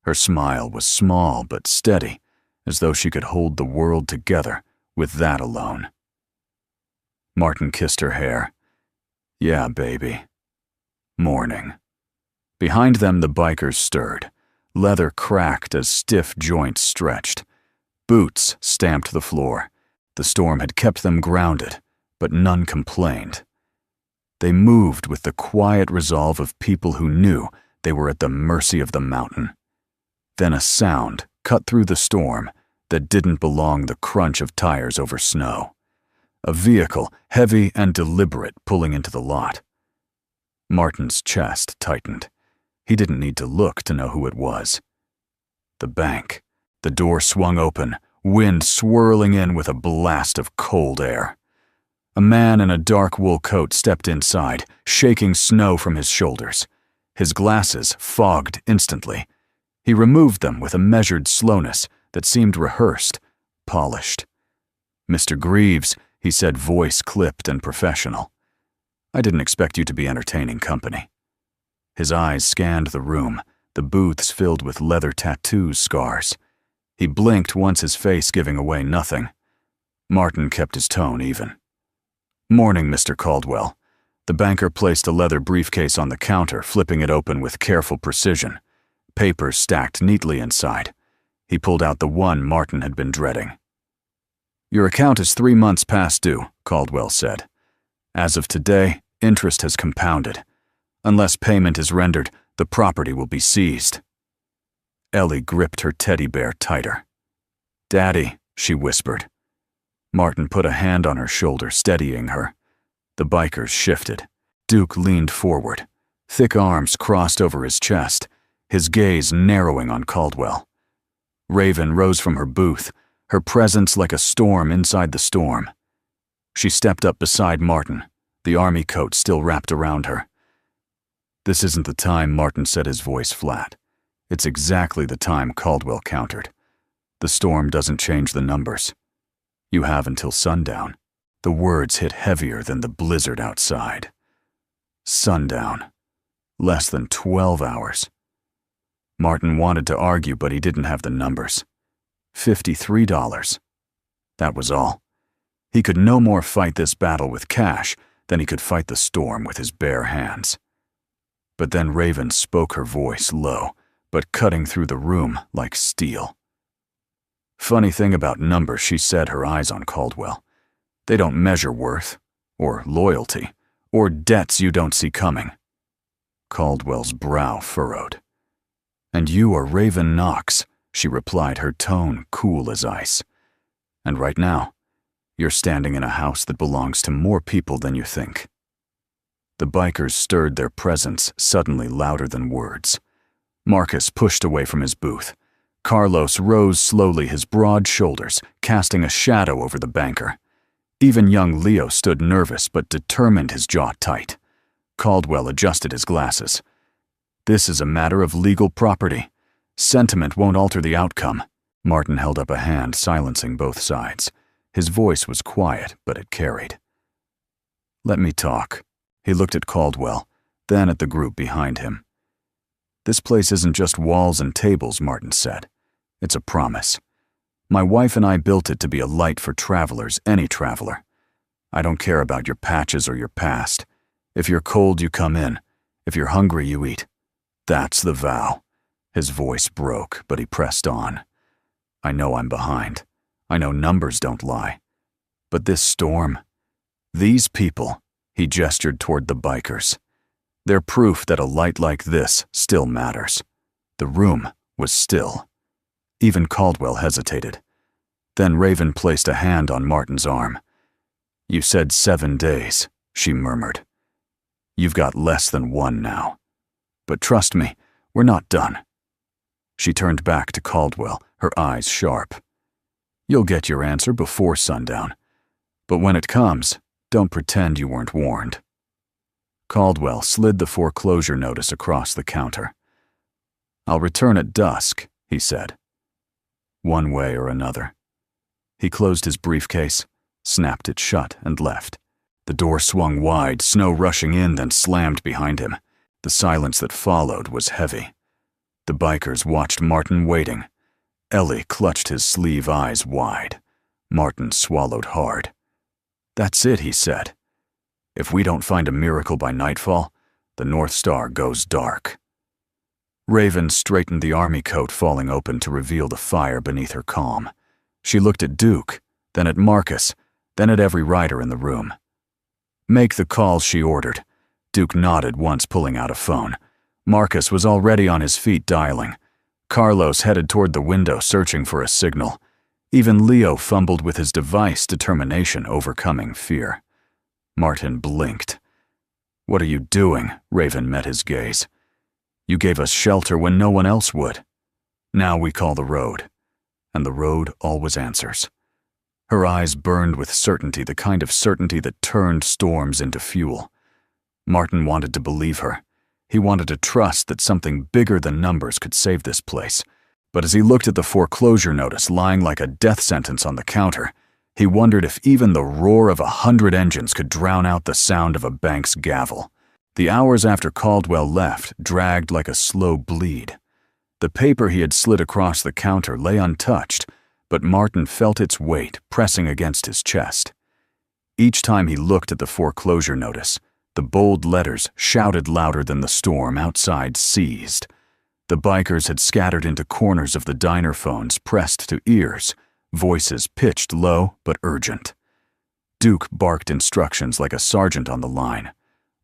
Her smile was small but steady, as though she could hold the world together with that alone. Martin kissed her hair. "Yeah, baby. Morning." Behind them, the bikers stirred. Leather cracked as stiff joints stretched. Boots stamped the floor. The storm had kept them grounded, but none complained. They moved with the quiet resolve of people who knew they were at the mercy of the mountain. Then a sound cut through the storm that didn't belong, the crunch of tires over snow. A vehicle, heavy and deliberate, pulling into the lot. Martin's chest tightened. He didn't need to look to know who it was. The bank. The door swung open, wind swirling in with a blast of cold air. A man in a dark wool coat stepped inside, shaking snow from his shoulders. His glasses fogged instantly. He removed them with a measured slowness that seemed rehearsed, polished. "Mr. Greaves," he said, voice clipped and professional. "I didn't expect you to be entertaining company." His eyes scanned the room, the booths filled with leather tattoo scars. He blinked once, his face giving away nothing. Martin kept his tone even. "Morning, Mr. Caldwell." The banker placed a leather briefcase on the counter, flipping it open with careful precision. Papers stacked neatly inside. He pulled out the one Martin had been dreading. Your account is 3 months past due, Caldwell said. As of today, interest has compounded. Unless payment is rendered, the property will be seized. Ellie gripped her teddy bear tighter. Daddy, she whispered. Martin put a hand on her shoulder, steadying her. The bikers shifted. Duke leaned forward. Thick arms crossed over his chest, his gaze narrowing on Caldwell. Raven rose from her booth, her presence like a storm inside the storm. She stepped up beside Martin, the army coat still wrapped around her. This isn't the time, Martin said, his voice flat. It's exactly the time, Caldwell countered. The storm doesn't change the numbers. You have until sundown. The words hit heavier than the blizzard outside. Sundown. Less than 12 hours. Martin wanted to argue, but he didn't have the numbers. $53. That was all. He could no more fight this battle with cash than he could fight the storm with his bare hands. But then Raven spoke, her voice low, but cutting through the room like steel. Funny thing about numbers, she said, her eyes on Caldwell. They don't measure worth, or loyalty, or debts you don't see coming. Caldwell's brow furrowed. And you are Raven Knox, she replied, her tone cool as ice. And right now, you're standing in a house that belongs to more people than you think. The bikers stirred, their presence suddenly louder than words. Marcus pushed away from his booth. Carlos rose slowly, his broad shoulders casting a shadow over the banker. Even young Leo stood nervous but determined, his jaw tight. Caldwell adjusted his glasses. This is a matter of legal property. Sentiment won't alter the outcome. Martin held up a hand, silencing both sides. His voice was quiet, but it carried. Let me talk. He looked at Caldwell, then at the group behind him. This place isn't just walls and tables, Martin said. It's a promise. My wife and I built it to be a light for travelers, any traveler. I don't care about your patches or your past. If you're cold, you come in. If you're hungry, you eat. That's the vow. His voice broke, but he pressed on. I know I'm behind. I know numbers don't lie. But this storm, these people, he gestured toward the bikers. They're proof that a light like this still matters. The room was still. Even Caldwell hesitated. Then Raven placed a hand on Martin's arm. You said 7 days, she murmured. You've got less than 1 now. But trust me, we're not done. She turned back to Caldwell, her eyes sharp. You'll get your answer before sundown. But when it comes, don't pretend you weren't warned. Caldwell slid the foreclosure notice across the counter. I'll return at dusk, he said. One way or another. He closed his briefcase, snapped it shut, and left. The door swung wide, snow rushing in, then slammed behind him. The silence that followed was heavy. The bikers watched Martin waiting. Ellie clutched his sleeve, eyes wide. Martin swallowed hard. That's it, he said. If we don't find a miracle by nightfall, the North Star goes dark. Raven straightened the army coat falling open to reveal the fire beneath her calm. She looked at Duke, then at Marcus, then at every rider in the room. Make the call, she ordered. Duke nodded once, pulling out a phone. Marcus was already on his feet, dialing. Carlos headed toward the window, searching for a signal. Even Leo fumbled with his device, determination overcoming fear. Martin blinked. What are you doing? Raven met his gaze. You gave us shelter when no one else would. Now we call the road. And the road always answers. Her eyes burned with certainty, the kind of certainty that turned storms into fuel. Martin wanted to believe her. He wanted to trust that something bigger than numbers could save this place. But as he looked at the foreclosure notice lying like a death sentence on the counter, he wondered if even the roar of 100 engines could drown out the sound of a bank's gavel. The hours after Caldwell left dragged like a slow bleed. The paper he had slid across the counter lay untouched, but Martin felt its weight pressing against his chest. Each time he looked at the foreclosure notice, the bold letters shouted louder than the storm outside seized. The bikers had scattered into corners of the diner, phones pressed to ears, voices pitched low but urgent. Duke barked instructions like a sergeant on the line.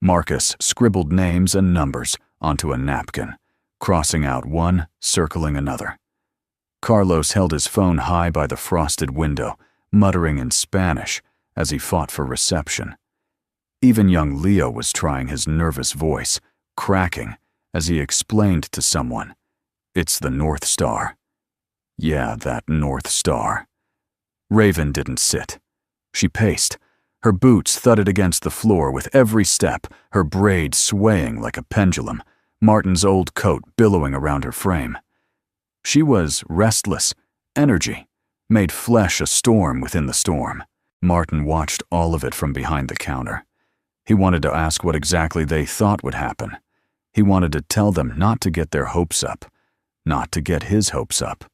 Marcus scribbled names and numbers onto a napkin, crossing out one, circling another. Carlos held his phone high by the frosted window, muttering in Spanish as he fought for reception. Even young Leo was trying his nervous voice, cracking as he explained to someone, "It's the North Star." Yeah, that North Star. Raven didn't sit. She paced. Her boots thudded against the floor with every step, her braid swaying like a pendulum, Martin's old coat billowing around her frame. She was restless, energy, made flesh a storm within the storm. Martin watched all of it from behind the counter. He wanted to ask what exactly they thought would happen. He wanted to tell them not to get their hopes up, not to get his hopes up.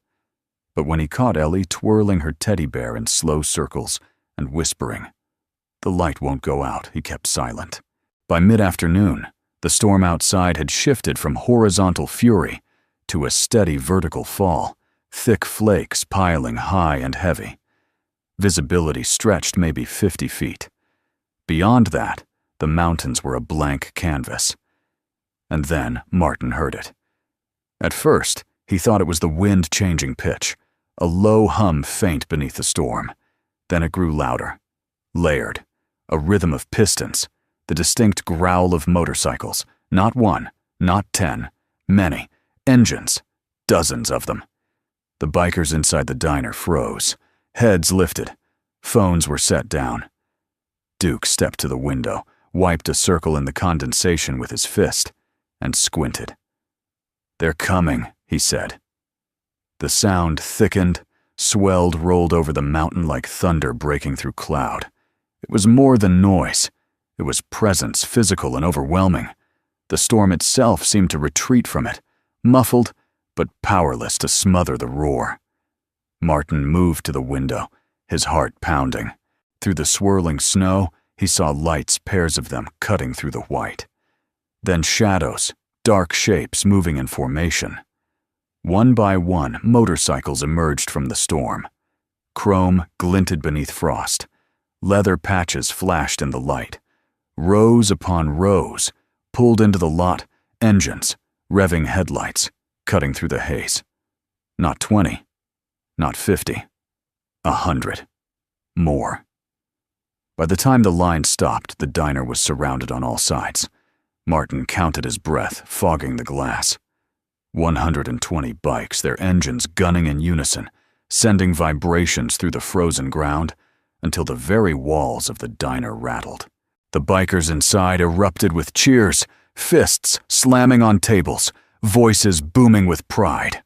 But when he caught Ellie twirling her teddy bear in slow circles and whispering, "The light won't go out," he kept silent. By mid-afternoon, the storm outside had shifted from horizontal fury to a steady vertical fall, thick flakes piling high and heavy. Visibility stretched maybe 50 feet. Beyond that, the mountains were a blank canvas. And then Martin heard it. At first, he thought it was the wind changing pitch, a low hum faint beneath the storm. Then it grew louder, layered, a rhythm of pistons, the distinct growl of motorcycles, not one, not 10, many, engines, dozens of them. The bikers inside the diner froze, heads lifted, phones were set down. Duke stepped to the window, wiped a circle in the condensation with his fist, and squinted. "They're coming," he said. The sound thickened, swelled, rolled over the mountain like thunder breaking through cloud. It was more than noise. It was presence, physical and overwhelming. The storm itself seemed to retreat from it, muffled but powerless to smother the roar. Martin moved to the window, his heart pounding. Through the swirling snow, he saw lights, pairs of them, cutting through the white. Then shadows, dark shapes moving in formation. One by one, motorcycles emerged from the storm. Chrome glinted beneath frost. Leather patches flashed in the light. Rows upon rows, pulled into the lot, engines, revving headlights, cutting through the haze. Not 20, not 50, 100, more. By the time the line stopped, the diner was surrounded on all sides. Martin counted his breath, fogging the glass. 120 bikes, their engines gunning in unison, sending vibrations through the frozen ground until the very walls of the diner rattled. The bikers inside erupted with cheers, fists slamming on tables, voices booming with pride.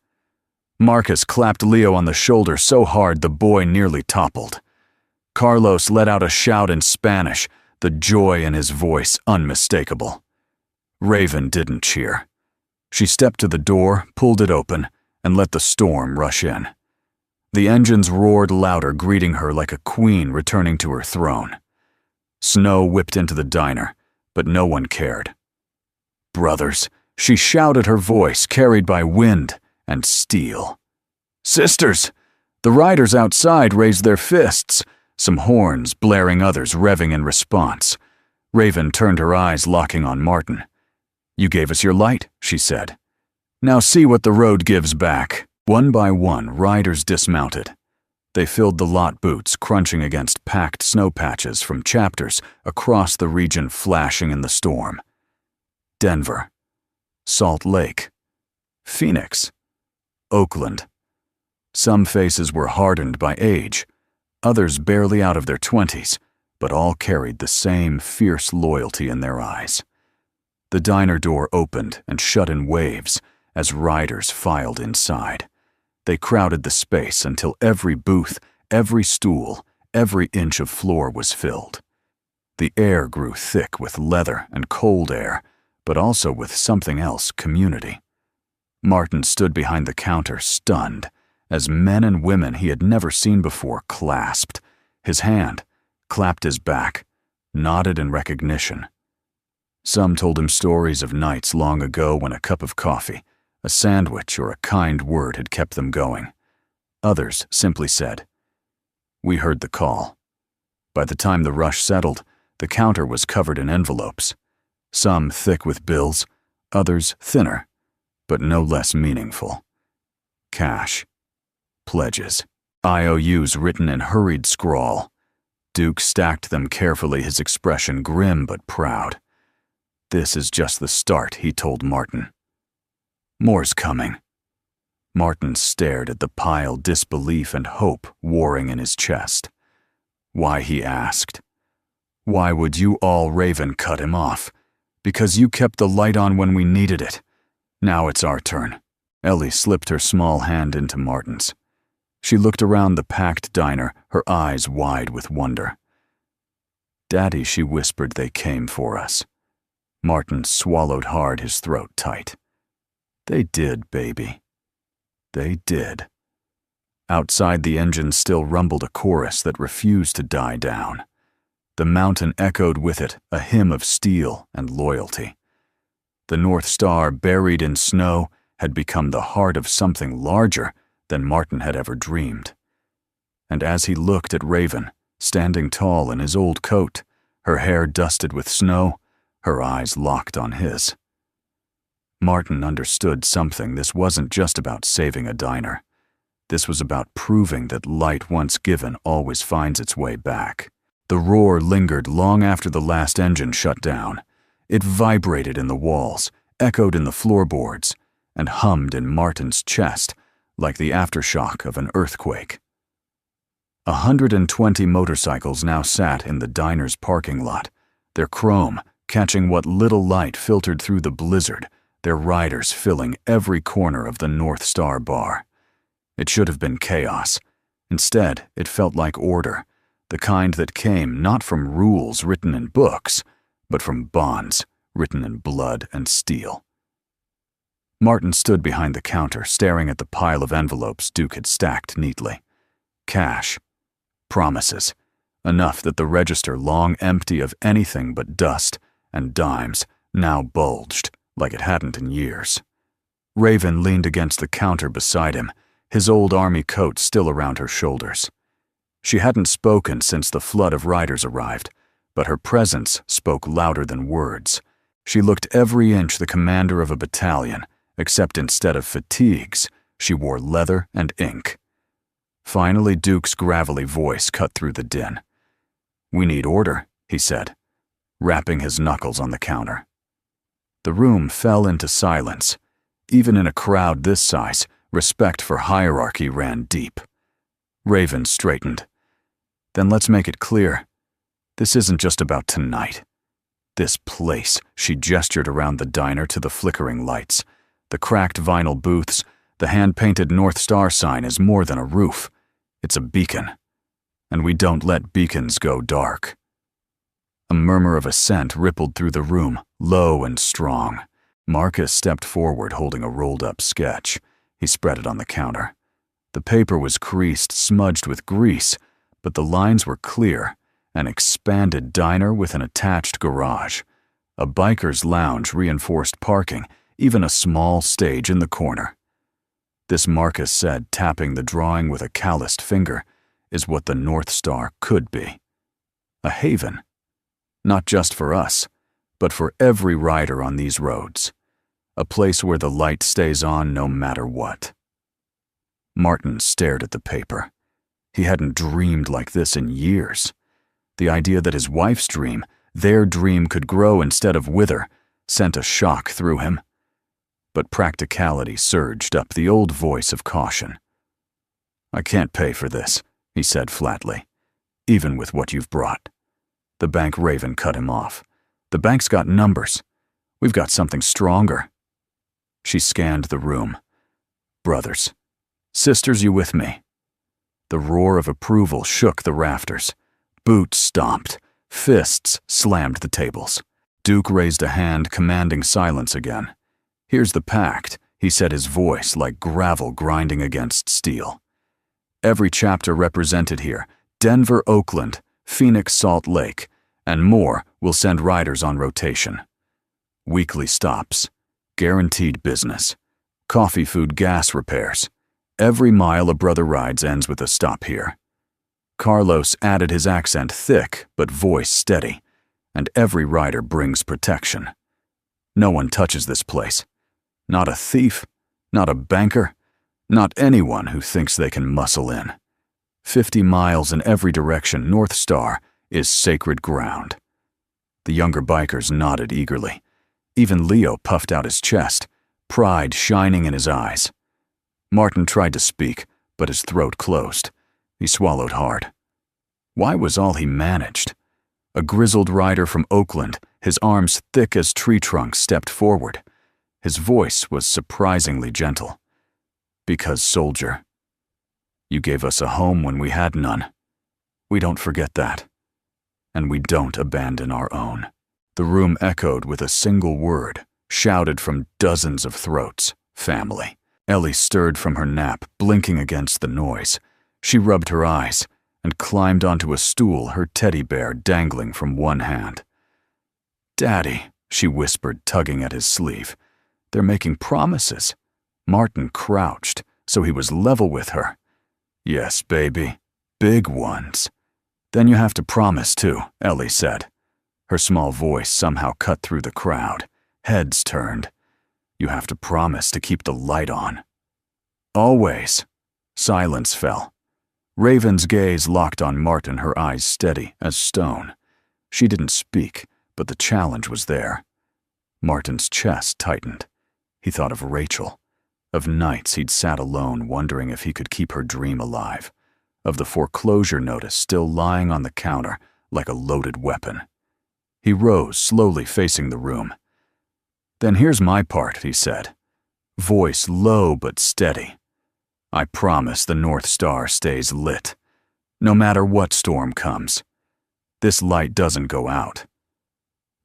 Marcus clapped Leo on the shoulder so hard the boy nearly toppled. Carlos let out a shout in Spanish, the joy in his voice unmistakable. Raven didn't cheer. She stepped to the door, pulled it open, and let the storm rush in. The engines roared louder, greeting her like a queen returning to her throne. Snow whipped into the diner, but no one cared. "Brothers," she shouted, her voice carried by wind and steel. "Sisters!" The riders outside raised their fists, some horns blaring, others revving in response. Raven turned her eyes, locking on Martin. "You gave us your light," she said. "Now see what the road gives back." One by one, riders dismounted. They filled the lot boots, crunching against packed snow patches from chapters across the region flashing in the storm. Denver, Salt Lake, Phoenix, Oakland. Some faces were hardened by age, others barely out of their 20s, but all carried the same fierce loyalty in their eyes. The diner door opened and shut in waves as riders filed inside. They crowded the space until every booth, every stool, every inch of floor was filled. The air grew thick with leather and cold air, but also with something else, community. Martin stood behind the counter, stunned, as men and women he had never seen before clasped. His hand clapped his back, nodded in recognition. Some told him stories of nights long ago when a cup of coffee, a sandwich, or a kind word had kept them going. Others simply said, We heard the call. By the time the rush settled, the counter was covered in envelopes, some thick with bills, others thinner, but no less meaningful. Cash. Pledges. IOUs written in hurried scrawl. Duke stacked them carefully, his expression grim but proud. This is just the start, he told Martin. More's coming. Martin stared at the pile, disbelief and hope warring in his chest. Why, he asked. Why would you all Raven cut him off? Because you kept the light on when we needed it. Now it's our turn. Ellie slipped her small hand into Martin's. She looked around the packed diner, her eyes wide with wonder. Daddy, she whispered, they came for us. Martin swallowed hard, his throat tight. They did, baby. They did. Outside, the engine still rumbled a chorus that refused to die down. The mountain echoed with it, a hymn of steel and loyalty. The North Star, buried in snow, had become the heart of something larger than Martin had ever dreamed. And as he looked at Raven, standing tall in his old coat, her hair dusted with snow, her eyes locked on his. Martin understood something. This wasn't just about saving a diner. This was about proving that light once given always finds its way back. The roar lingered long after the last engine shut down. It vibrated in the walls, echoed in the floorboards, and hummed in Martin's chest like the aftershock of an earthquake. 120 motorcycles now sat in the diner's parking lot, their chrome catching what little light filtered through the blizzard, their riders filling every corner of the North Star bar. It should have been chaos. Instead, it felt like order, the kind that came not from rules written in books, but from bonds written in blood and steel. Martin stood behind the counter, staring at the pile of envelopes Duke had stacked neatly. Cash. Promises. Enough that the register, long empty of anything but dust and dimes, now bulged like it hadn't in years. Raven leaned against the counter beside him, his old army coat still around her shoulders. She hadn't spoken since the flood of riders arrived, but her presence spoke louder than words. She looked every inch the commander of a battalion, except instead of fatigues, she wore leather and ink. Finally, Duke's gravelly voice cut through the din. "We need order," he said, rapping his knuckles on the counter. The room fell into silence. Even in a crowd this size, respect for hierarchy ran deep. Raven straightened. "Then let's make it clear. This isn't just about tonight. This place," she gestured around the diner to the flickering lights. The cracked vinyl booths, the hand-painted North Star sign is more than a roof. It's a beacon. And we don't let beacons go dark. A murmur of assent rippled through the room, low and strong. Marcus stepped forward holding a rolled-up sketch. He spread it on the counter. The paper was creased, smudged with grease, but the lines were clear. An expanded diner with an attached garage. A biker's lounge, reinforced parking, even a small stage in the corner. This, Marcus said, tapping the drawing with a calloused finger, is what the North Star could be. A haven. Not just for us, but for every rider on these roads. A place where the light stays on no matter what. Martin stared at the paper. He hadn't dreamed like this in years. The idea that his wife's dream, their dream, could grow instead of wither, sent a shock through him. But practicality surged up, the old voice of caution. "I can't pay for this," he said flatly, "even with what you've brought." The bank Raven cut him off. "The bank's got numbers. We've got something stronger." She scanned the room. "Brothers. Sisters, you with me?" The roar of approval shook the rafters. Boots stomped. Fists slammed the tables. Duke raised a hand, commanding silence again. "Here's the pact," he said, his voice like gravel grinding against steel. "Every chapter represented here, Denver, Oakland, Phoenix, Salt Lake, and more will send riders on rotation. Weekly stops. Guaranteed business. Coffee, food, gas, repairs. Every mile a brother rides ends with a stop here. Carlos added his accent thick but voice steady, and every rider brings protection. No one touches this place. Not a thief, not a banker, not anyone who thinks they can muscle in. 50 miles in every direction, North Star is sacred ground. The younger bikers nodded eagerly. Even Leo puffed out his chest, pride shining in his eyes. Martin tried to speak, but his throat closed. He swallowed hard. Why was all he managed? A grizzled rider from Oakland, his arms thick as tree trunks, stepped forward. His voice was surprisingly gentle. Because, soldier, you gave us a home when we had none. We don't forget that. And we don't abandon our own. The room echoed with a single word, shouted from dozens of throats: family. Ellie stirred from her nap, blinking against the noise. She rubbed her eyes and climbed onto a stool, her teddy bear dangling from one hand. "Daddy," she whispered, tugging at his sleeve. "They're making promises." Martin crouched, so he was level with her. "Yes, baby. Big ones." "Then you have to promise too," Ellie said. Her small voice somehow cut through the crowd. Heads turned. "You have to promise to keep the light on." "Always." Silence fell. Raven's gaze locked on Martin, her eyes steady as stone. She didn't speak, but the challenge was there. Martin's chest tightened. He thought of Rachel, of nights he'd sat alone wondering if he could keep her dream alive, of the foreclosure notice still lying on the counter like a loaded weapon. He rose, slowly facing the room. "Then here's my part," he said, voice low but steady. "I promise the North Star stays lit, no matter what storm comes. This light doesn't go out."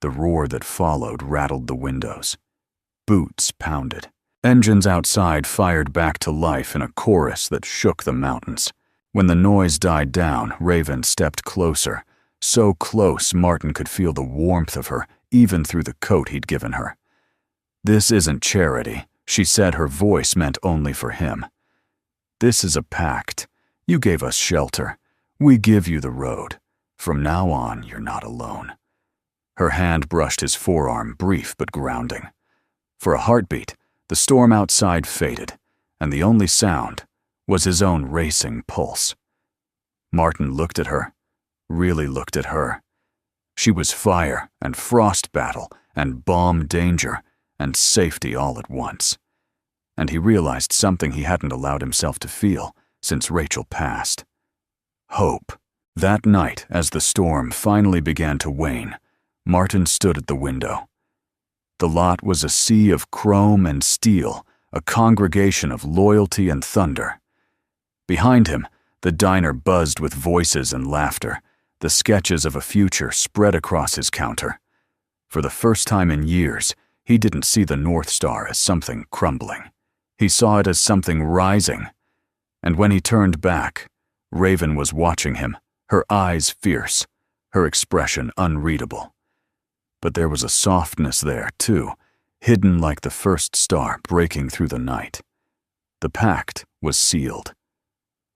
The roar that followed rattled the windows. Boots pounded. Engines outside fired back to life in a chorus that shook the mountains. When the noise died down, Raven stepped closer, so close Martin could feel the warmth of her even through the coat he'd given her. "This isn't charity," she said, her voice meant only for him. "This is a pact. You gave us shelter. We give you the road. From now on, you're not alone." Her hand brushed his forearm, brief but grounding. For a heartbeat, the storm outside faded, and the only sound was his own racing pulse. Martin looked at her, really looked at her. She was fire and frost battle and bomb danger and safety all at once. And he realized something he hadn't allowed himself to feel since Rachel passed. Hope. That night, as the storm finally began to wane, Martin stood at the window. The lot was a sea of chrome and steel, a congregation of loyalty and thunder. Behind him, the diner buzzed with voices and laughter. The sketches of a future spread across his counter. For the first time in years, he didn't see the North Star as something crumbling. He saw it as something rising. And when he turned back, Raven was watching him, her eyes fierce, her expression unreadable. But there was a softness there, too, hidden like the first star breaking through the night. The pact was sealed,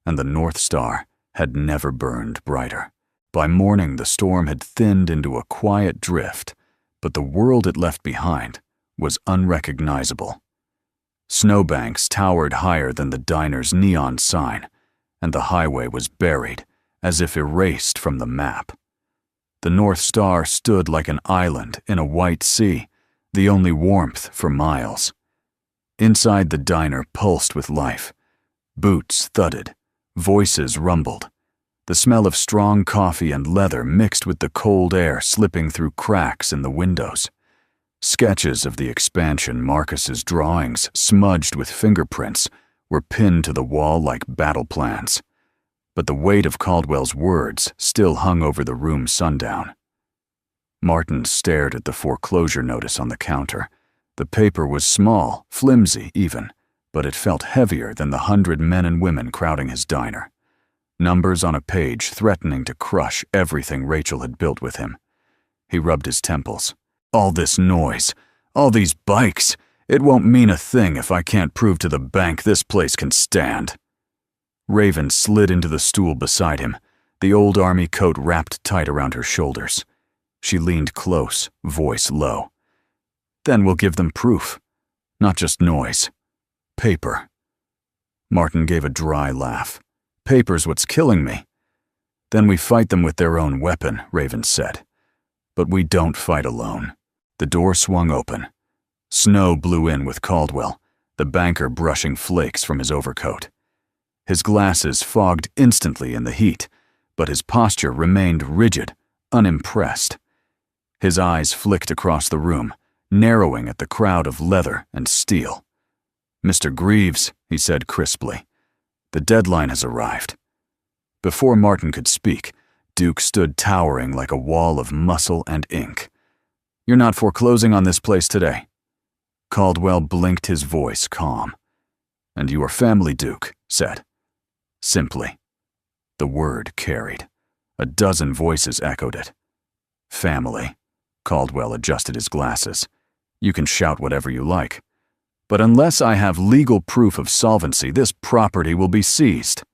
and the North Star had never burned brighter. By morning, the storm had thinned into a quiet drift, but the world it left behind was unrecognizable. Snowbanks towered higher than the diner's neon sign, and the highway was buried, as if erased from the map. The North Star stood like an island in a white sea, the only warmth for miles. Inside the diner pulsed with life. Boots thudded, voices rumbled. The smell of strong coffee and leather mixed with the cold air slipping through cracks in the windows. Sketches of the expansion, Marcus's drawings, smudged with fingerprints, were pinned to the wall like battle plans. But the weight of Caldwell's words still hung over the room's sundown. Martin stared at the foreclosure notice on the counter. The paper was small, flimsy even, but it felt heavier than the 100 men and women crowding his diner. Numbers on a page threatening to crush everything Rachel had built with him. He rubbed his temples. All this noise, all these bikes, it won't mean a thing if I can't prove to the bank this place can stand. Raven slid into the stool beside him, the old army coat wrapped tight around her shoulders. She leaned close, voice low. Then we'll give them proof. Not just noise. Paper. Martin gave a dry laugh. Paper's what's killing me. Then we fight them with their own weapon, Raven said. But we don't fight alone. The door swung open. Snow blew in with Caldwell, the banker brushing flakes from his overcoat. His glasses fogged instantly in the heat, but his posture remained rigid, unimpressed. His eyes flicked across the room, narrowing at the crowd of leather and steel. "Mr. Greaves," he said crisply, "the deadline has arrived." Before Martin could speak, Duke stood towering like a wall of muscle and ink. "You're not foreclosing on this place today." Caldwell blinked, his voice calm. "And your family," Duke said. Simply. The word carried. A dozen voices echoed it. "Family." Caldwell adjusted his glasses. "You can shout whatever you like. But unless I have legal proof of solvency, this property will be seized."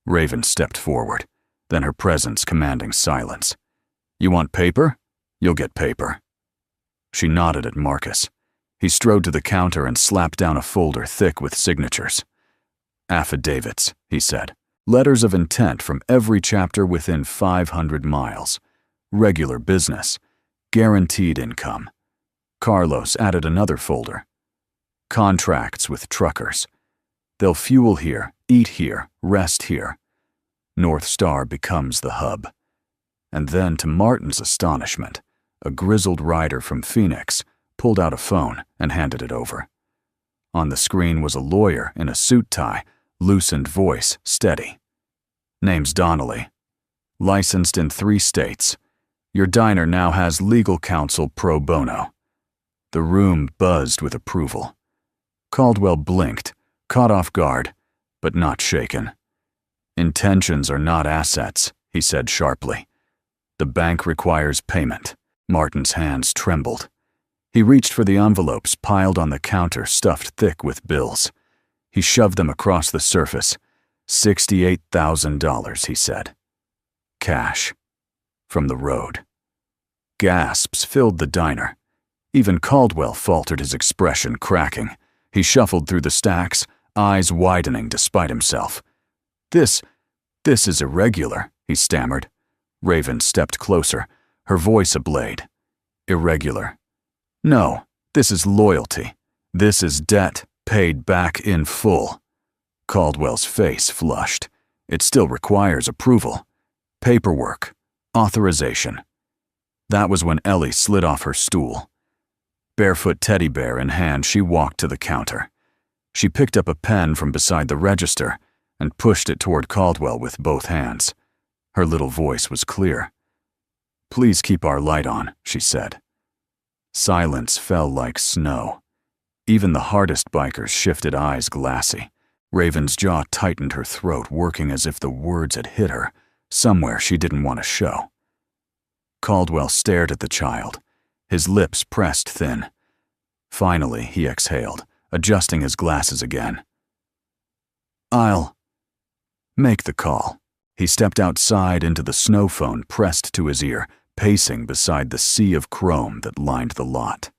Raven stepped forward, then her presence commanding silence. "You want paper? You'll get paper." She nodded at Marcus. He strode to the counter and slapped down a folder thick with signatures. "Affidavits," he said. "Letters of intent from every chapter within 500 miles. Regular business. Guaranteed income." Carlos added another folder. "Contracts with truckers. They'll fuel here, eat here, rest here." North Star becomes the hub. And then, to Martin's astonishment, a grizzled rider from Phoenix pulled out a phone and handed it over. On the screen was a lawyer in a suit tie, loosened voice steady. "Name's Donnelly. Licensed in 3 states. Your diner now has legal counsel pro bono." The room buzzed with approval. Caldwell blinked, caught off guard, but not shaken. "Intentions are not assets," he said sharply. "The bank requires payment." Martin's hands trembled. He reached for the envelopes piled on the counter, stuffed thick with bills. He shoved them across the surface. $68,000, he said. Cash. From the road. Gasps filled the diner. Even Caldwell faltered, his expression cracking. He shuffled through the stacks, eyes widening despite himself. This is irregular," he stammered. Raven stepped closer, her voice ablade. "Irregular. No, this is loyalty. This is debt paid back in full." Caldwell's face flushed. "It still requires approval. Paperwork. Authorization." That was when Ellie slid off her stool. Barefoot teddy bear in hand, she walked to the counter. She picked up a pen from beside the register and pushed it toward Caldwell with both hands. Her little voice was clear. "Please keep our light on," she said. Silence fell like snow. Even the hardest bikers shifted, eyes glassy. Raven's jaw tightened, her throat working as if the words had hit her, somewhere she didn't want to show. Caldwell stared at the child, his lips pressed thin. Finally, he exhaled, adjusting his glasses again. "I'll make the call." He stepped outside into the snow phone pressed to his ear, pacing beside the sea of chrome that lined the lot.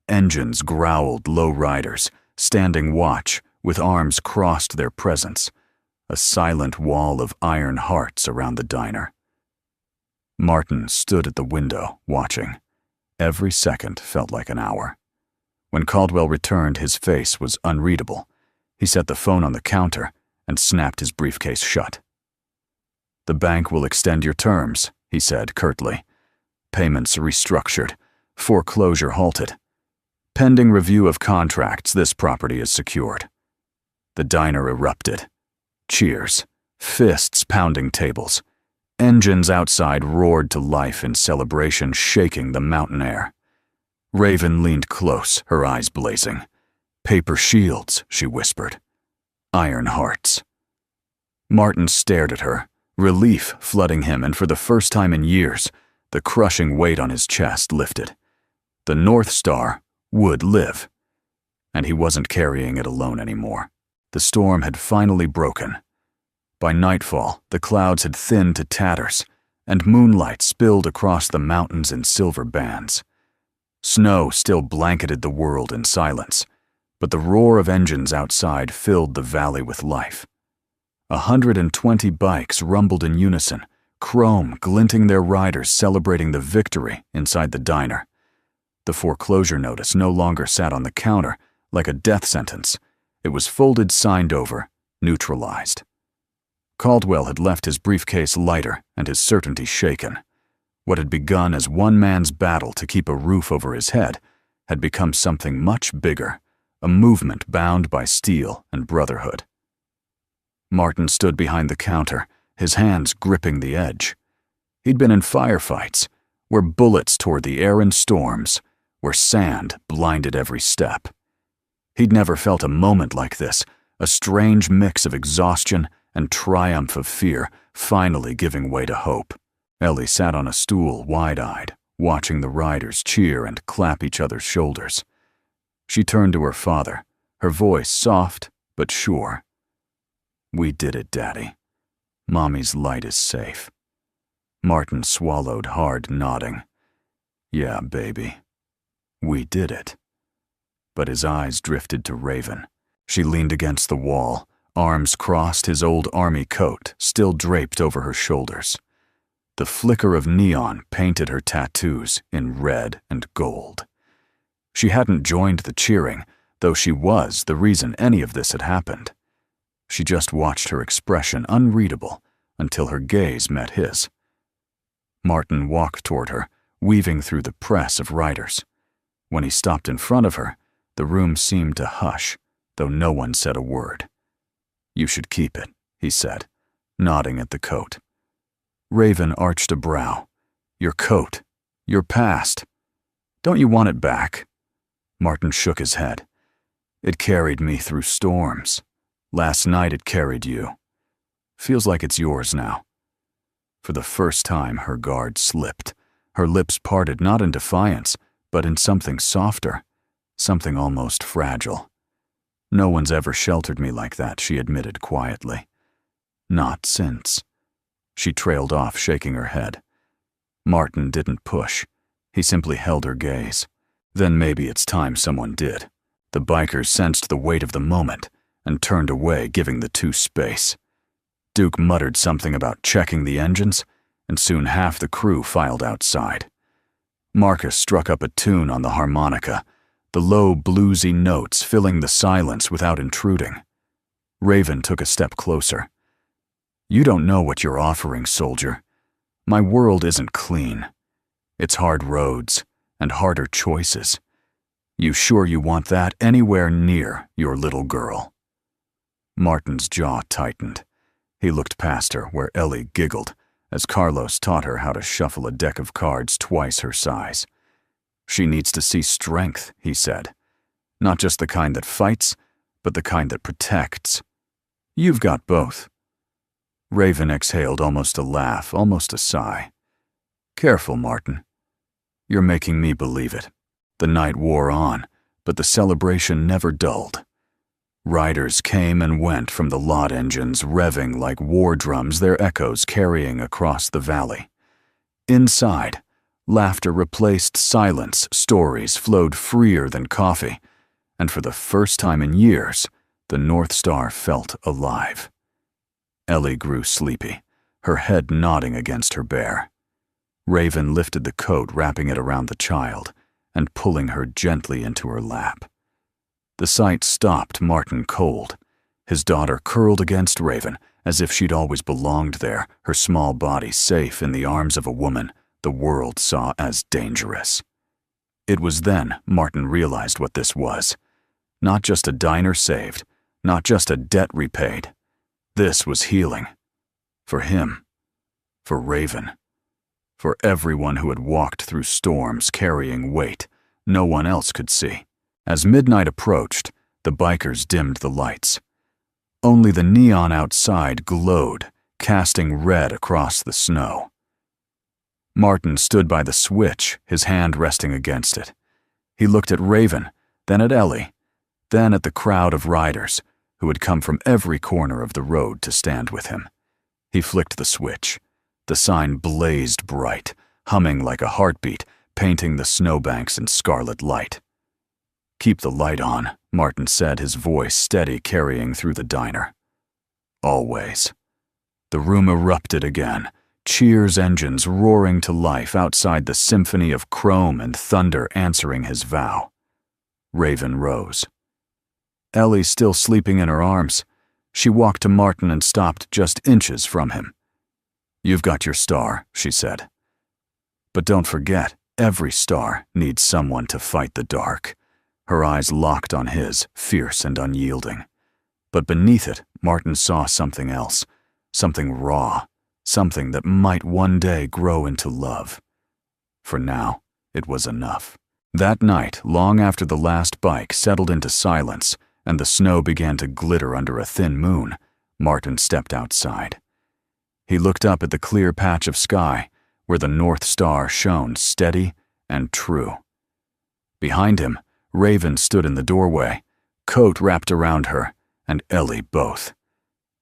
Engines growled, low riders, standing watch, with arms crossed their presence. A silent wall of iron hearts around the diner. Martin stood at the window, watching. Every second felt like an hour. When Caldwell returned, his face was unreadable. He set the phone on the counter and snapped his briefcase shut. "The bank will extend your terms," he said curtly. "Payments restructured. Foreclosure halted. Pending review of contracts, this property is secured." The diner erupted. Cheers. Fists pounding tables. Engines outside roared to life in celebration, shaking the mountain air. Raven leaned close, her eyes blazing. "Paper shields," she whispered. "Iron hearts." Martin stared at her, relief flooding him, and for the first time in years, the crushing weight on his chest lifted. The North Star would live. And he wasn't carrying it alone anymore. The storm had finally broken. By nightfall, the clouds had thinned to tatters, and moonlight spilled across the mountains in silver bands. Snow still blanketed the world in silence, but the roar of engines outside filled the valley with life. 120 bikes rumbled in unison, chrome glinting their riders celebrating the victory inside the diner. The foreclosure notice no longer sat on the counter like a death sentence. It was folded, signed over, neutralized. Caldwell had left his briefcase lighter and his certainty shaken. What had begun as one man's battle to keep a roof over his head had become something much bigger, a movement bound by steel and brotherhood. Martin stood behind the counter, his hands gripping the edge. He'd been in firefights, where bullets tore the air in storms, where sand blinded every step. He'd never felt a moment like this, a strange mix of exhaustion and triumph of fear finally giving way to hope. Ellie sat on a stool, wide-eyed, watching the riders cheer and clap each other's shoulders. She turned to her father, her voice soft but sure. "We did it, Daddy. Mommy's light is safe." Martin swallowed hard, nodding. "Yeah, baby. We did it." But his eyes drifted to Raven. She leaned against the wall, arms crossed, his old army coat still draped over her shoulders. The flicker of neon painted her tattoos in red and gold. She hadn't joined the cheering, though she was the reason any of this had happened. She just watched her expression unreadable until her gaze met his. Martin walked toward her, weaving through the press of riders. When he stopped in front of her, the room seemed to hush, though no one said a word. "You should keep it," he said, nodding at the coat. Raven arched a brow. "Your coat. Your past. Don't you want it back?" Martin shook his head. "It carried me through storms. Last night it carried you. Feels like it's yours now." For the first time, her guard slipped. Her lips parted not in defiance, but in something softer, something almost fragile. "No one's ever sheltered me like that," she admitted quietly. "Not since." She trailed off, shaking her head. Martin didn't push. He simply held her gaze. Then maybe it's time someone did. The bikers sensed the weight of the moment and turned away, giving the two space. Duke muttered something about checking the engines, and soon half the crew filed outside. Marcus struck up a tune on the harmonica, the low bluesy notes filling the silence without intruding. Raven took a step closer. "You don't know what you're offering, soldier. My world isn't clean. It's hard roads and harder choices. You sure you want that anywhere near your little girl?" Martin's jaw tightened. He looked past her, where Ellie giggled, as Carlos taught her how to shuffle a deck of cards twice her size. "She needs to see strength," he said. "Not just the kind that fights, but the kind that protects. You've got both." Raven exhaled almost a laugh, almost a sigh. "Careful, Martin. You're making me believe it." The night wore on, but the celebration never dulled. Riders came and went from the lot engines, revving like war drums, their echoes carrying across the valley. Inside, laughter replaced silence, stories flowed freer than coffee, and for the first time in years, the North Star felt alive. Ellie grew sleepy, her head nodding against her bear. Raven lifted the coat, wrapping it around the child, and pulling her gently into her lap. The sight stopped Martin cold. His daughter curled against Raven, as if she'd always belonged there, her small body safe in the arms of a woman the world saw as dangerous. It was then Martin realized what this was. Not just a diner saved, not just a debt repaid. This was healing. For him. For Raven. For everyone who had walked through storms carrying weight no one else could see. As midnight approached, the bikers dimmed the lights. Only the neon outside glowed, casting red across the snow. Martin stood by the switch, his hand resting against it. He looked at Raven, then at Ellie, then at the crowd of riders, who had come from every corner of the road to stand with him. He flicked the switch. The sign blazed bright, humming like a heartbeat, painting the snowbanks in scarlet light. "Keep the light on," Martin said, his voice steady, carrying through the diner. "Always." The room erupted again, Cheers engines roaring to life outside the symphony of chrome and thunder answering his vow. Raven rose. Ellie still sleeping in her arms. She walked to Martin and stopped just inches from him. "You've got your star," she said. "But don't forget, every star needs someone to fight the dark." Her eyes locked on his, fierce and unyielding. But beneath it, Martin saw something else, something raw, something that might one day grow into love. For now, it was enough. That night, long after the last bike settled into silence and the snow began to glitter under a thin moon, Martin stepped outside. He looked up at the clear patch of sky where the North Star shone steady and true. Behind him, Raven stood in the doorway, coat wrapped around her, and Ellie both.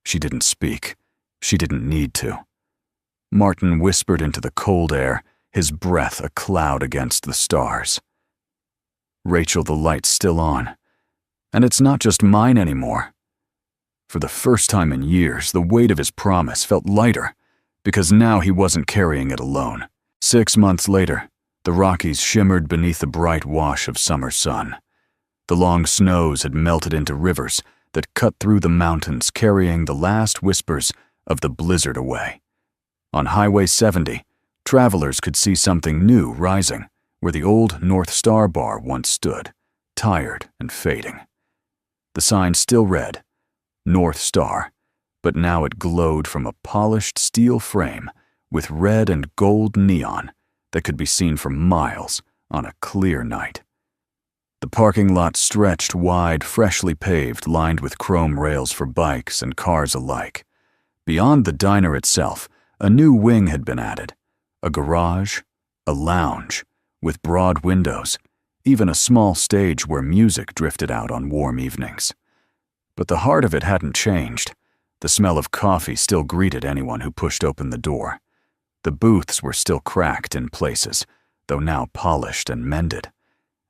She didn't speak. She didn't need to. Martin whispered into the cold air, his breath a cloud against the stars. "Rachel, the light's still on. And it's not just mine anymore." For the first time in years, the weight of his promise felt lighter, because now he wasn't carrying it alone. 6 months later, the Rockies shimmered beneath the bright wash of summer sun. The long snows had melted into rivers that cut through the mountains, carrying the last whispers of the blizzard away. On Highway 70, travelers could see something new rising where the old North Star bar once stood, tired and fading. The sign still read, North Star, but now it glowed from a polished steel frame with red and gold neon that could be seen for miles on a clear night. The parking lot stretched wide, freshly paved, lined with chrome rails for bikes and cars alike. Beyond the diner itself, a new wing had been added, a garage, a lounge, with broad windows, even a small stage where music drifted out on warm evenings. But the heart of it hadn't changed. The smell of coffee still greeted anyone who pushed open the door. The booths were still cracked in places, though now polished and mended.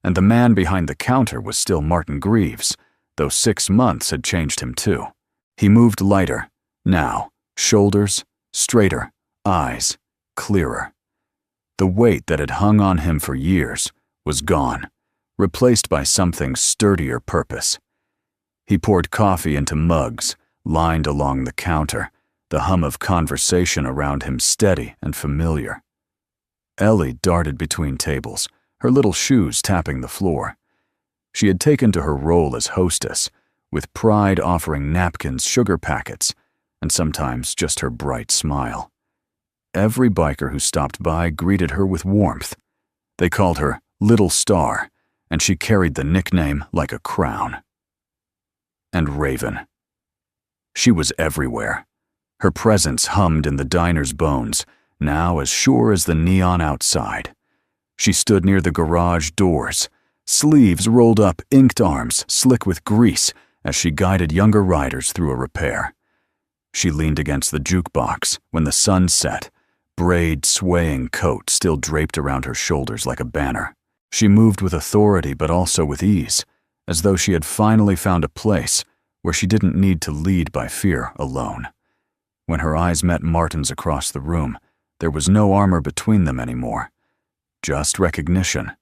And the man behind the counter was still Martin Greaves, though 6 months had changed him too. He moved lighter, now, shoulders, straighter, eyes, clearer. The weight that had hung on him for years was gone, replaced by something sturdier purpose. He poured coffee into mugs, lined along the counter, the hum of conversation around him steady and familiar. Ellie darted between tables, her little shoes tapping the floor. She had taken to her role as hostess, with pride offering napkins, sugar packets, and sometimes just her bright smile. Every biker who stopped by greeted her with warmth. They called her Little Star, and she carried the nickname like a crown. And Raven. She was everywhere. Her presence hummed in the diner's bones, now as sure as the neon outside. She stood near the garage doors, sleeves rolled up, inked arms slick with grease as she guided younger riders through a repair. She leaned against the jukebox when the sun set, braid swaying coat still draped around her shoulders like a banner. She moved with authority but also with ease, as though she had finally found a place where she didn't need to lead by fear alone. When her eyes met Martin's across the room, there was no armor between them anymore. Just recognition,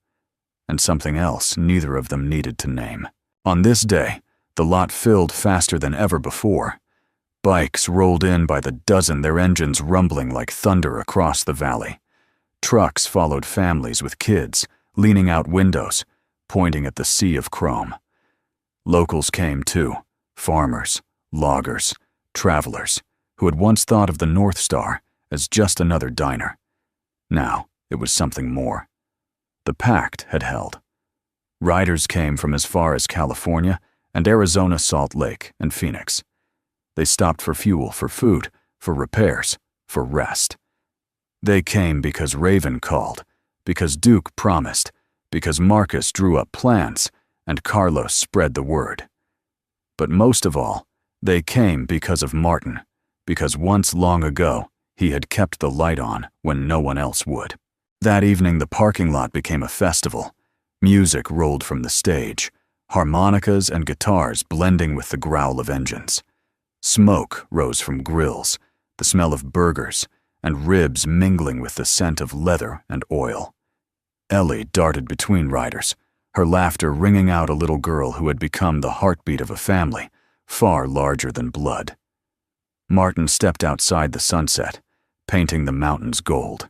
and something else neither of them needed to name. On this day, the lot filled faster than ever before. Bikes rolled in by the dozen, their engines rumbling like thunder across the valley. Trucks followed families with kids, leaning out windows, pointing at the sea of chrome. Locals came too, farmers, loggers, travelers, who had once thought of the North Star as just another diner. Now, it was something more. The pact had held. Riders came from as far as California and Arizona, Salt Lake, and Phoenix. They stopped for fuel, for food, for repairs, for rest. They came because Raven called, because Duke promised, because Marcus drew up plans, and Carlos spread the word. But most of all, they came because of Martin, because once long ago, he had kept the light on when no one else would. That evening, the parking lot became a festival. Music rolled from the stage, harmonicas and guitars blending with the growl of engines. Smoke rose from grills, the smell of burgers, and ribs mingling with the scent of leather and oil. Ellie darted between riders, her laughter ringing out a little girl who had become the heartbeat of a family, far larger than blood. Martin stepped outside the sunset, painting the mountains gold.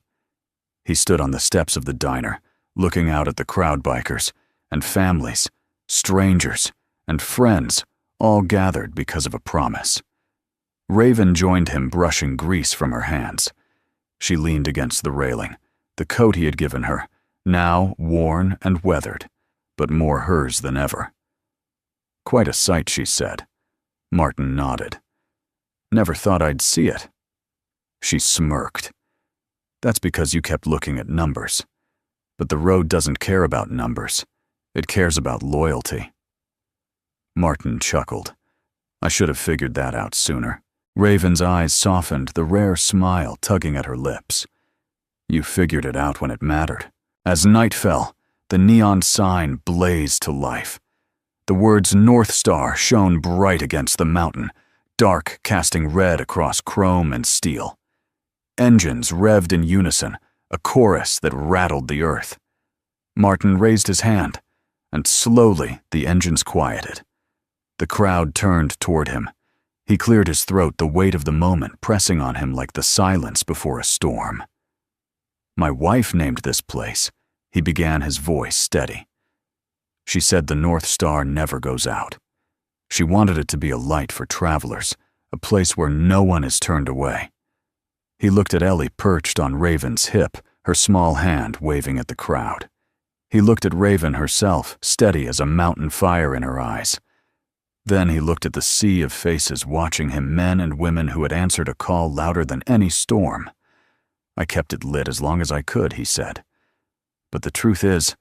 He stood on the steps of the diner, looking out at the crowd bikers, and families, strangers, and friends all gathered because of a promise. Raven joined him, brushing grease from her hands. She leaned against the railing, the coat he had given her, now worn and weathered, but more hers than ever. "Quite a sight," she said. Martin nodded. "Never thought I'd see it." She smirked. "That's because you kept looking at numbers. But the road doesn't care about numbers. It cares about loyalty." Martin chuckled. "I should have figured that out sooner." Raven's eyes softened, the rare smile tugging at her lips. "You figured it out when it mattered." As night fell, the neon sign blazed to life. The words North Star shone bright against the mountain, dark casting red across chrome and steel. Engines revved in unison, a chorus that rattled the earth. Martin raised his hand, and slowly the engines quieted. The crowd turned toward him. He cleared his throat, the weight of the moment pressing on him like the silence before a storm. "My wife named this place," he began, his voice steady. "She said the North Star never goes out. She wanted it to be a light for travelers, a place where no one is turned away." He looked at Ellie perched on Raven's hip, her small hand waving at the crowd. He looked at Raven herself, steady as a mountain fire in her eyes. Then he looked at the sea of faces watching him, men and women who had answered a call louder than any storm. "I kept it lit as long as I could," he said. "But the truth is,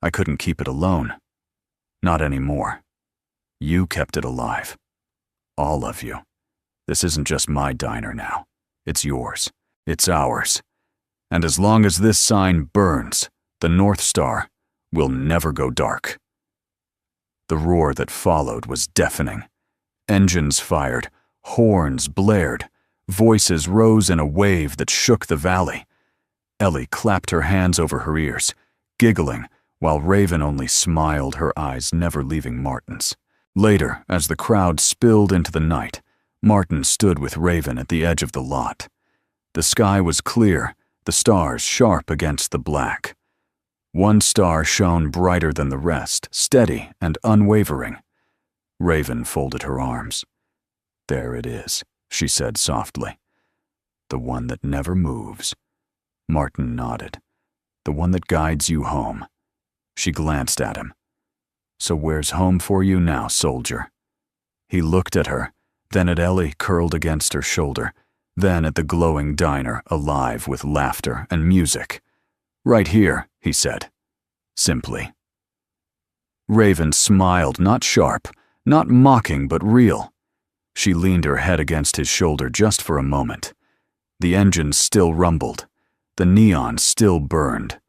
I couldn't keep it alone. Not anymore. You kept it alive. All of you. This isn't just my diner now. It's yours. It's ours. And as long as this sign burns, the North Star will never go dark." The roar that followed was deafening. Engines fired, horns blared, voices rose in a wave that shook the valley. Ellie clapped her hands over her ears, giggling, while Raven only smiled, her eyes never leaving Martin's. Later, as the crowd spilled into the night, Martin stood with Raven at the edge of the lot. The sky was clear, the stars sharp against the black. One star shone brighter than the rest, steady and unwavering. Raven folded her arms. "There it is," she said softly. "The one that never moves." Martin nodded. "The one that guides you home." She glanced at him. "So where's home for you now, soldier?" He looked at her, then at Ellie curled against her shoulder, then at the glowing diner alive with laughter and music. "Right here," he said, simply. Raven smiled, not sharp, not mocking, but real. She leaned her head against his shoulder just for a moment. The engines still rumbled. The neon still burned.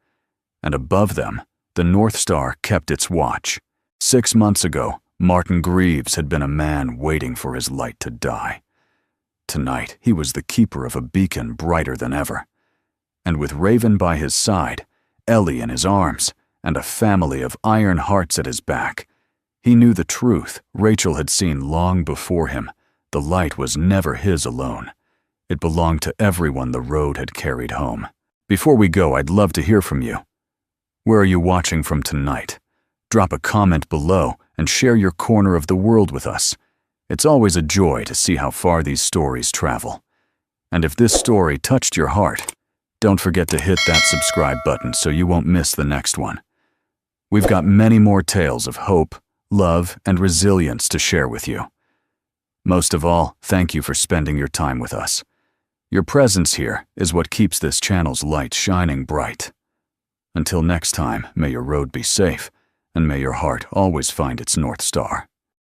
And above them, the North Star kept its watch. 6 months ago, Martin Greaves had been a man waiting for his light to die. Tonight, he was the keeper of a beacon brighter than ever. And with Raven by his side, Ellie in his arms, and a family of iron hearts at his back, he knew the truth Rachel had seen long before him. The light was never his alone. It belonged to everyone the road had carried home. Before we go, I'd love to hear from you. Where are you watching from tonight? Drop a comment below and share your corner of the world with us. It's always a joy to see how far these stories travel. And if this story touched your heart, don't forget to hit that subscribe button so you won't miss the next one. We've got many more tales of hope, love, and resilience to share with you. Most of all, thank you for spending your time with us. Your presence here is what keeps this channel's light shining bright. Until next time, may your road be safe, and may your heart always find its North Star.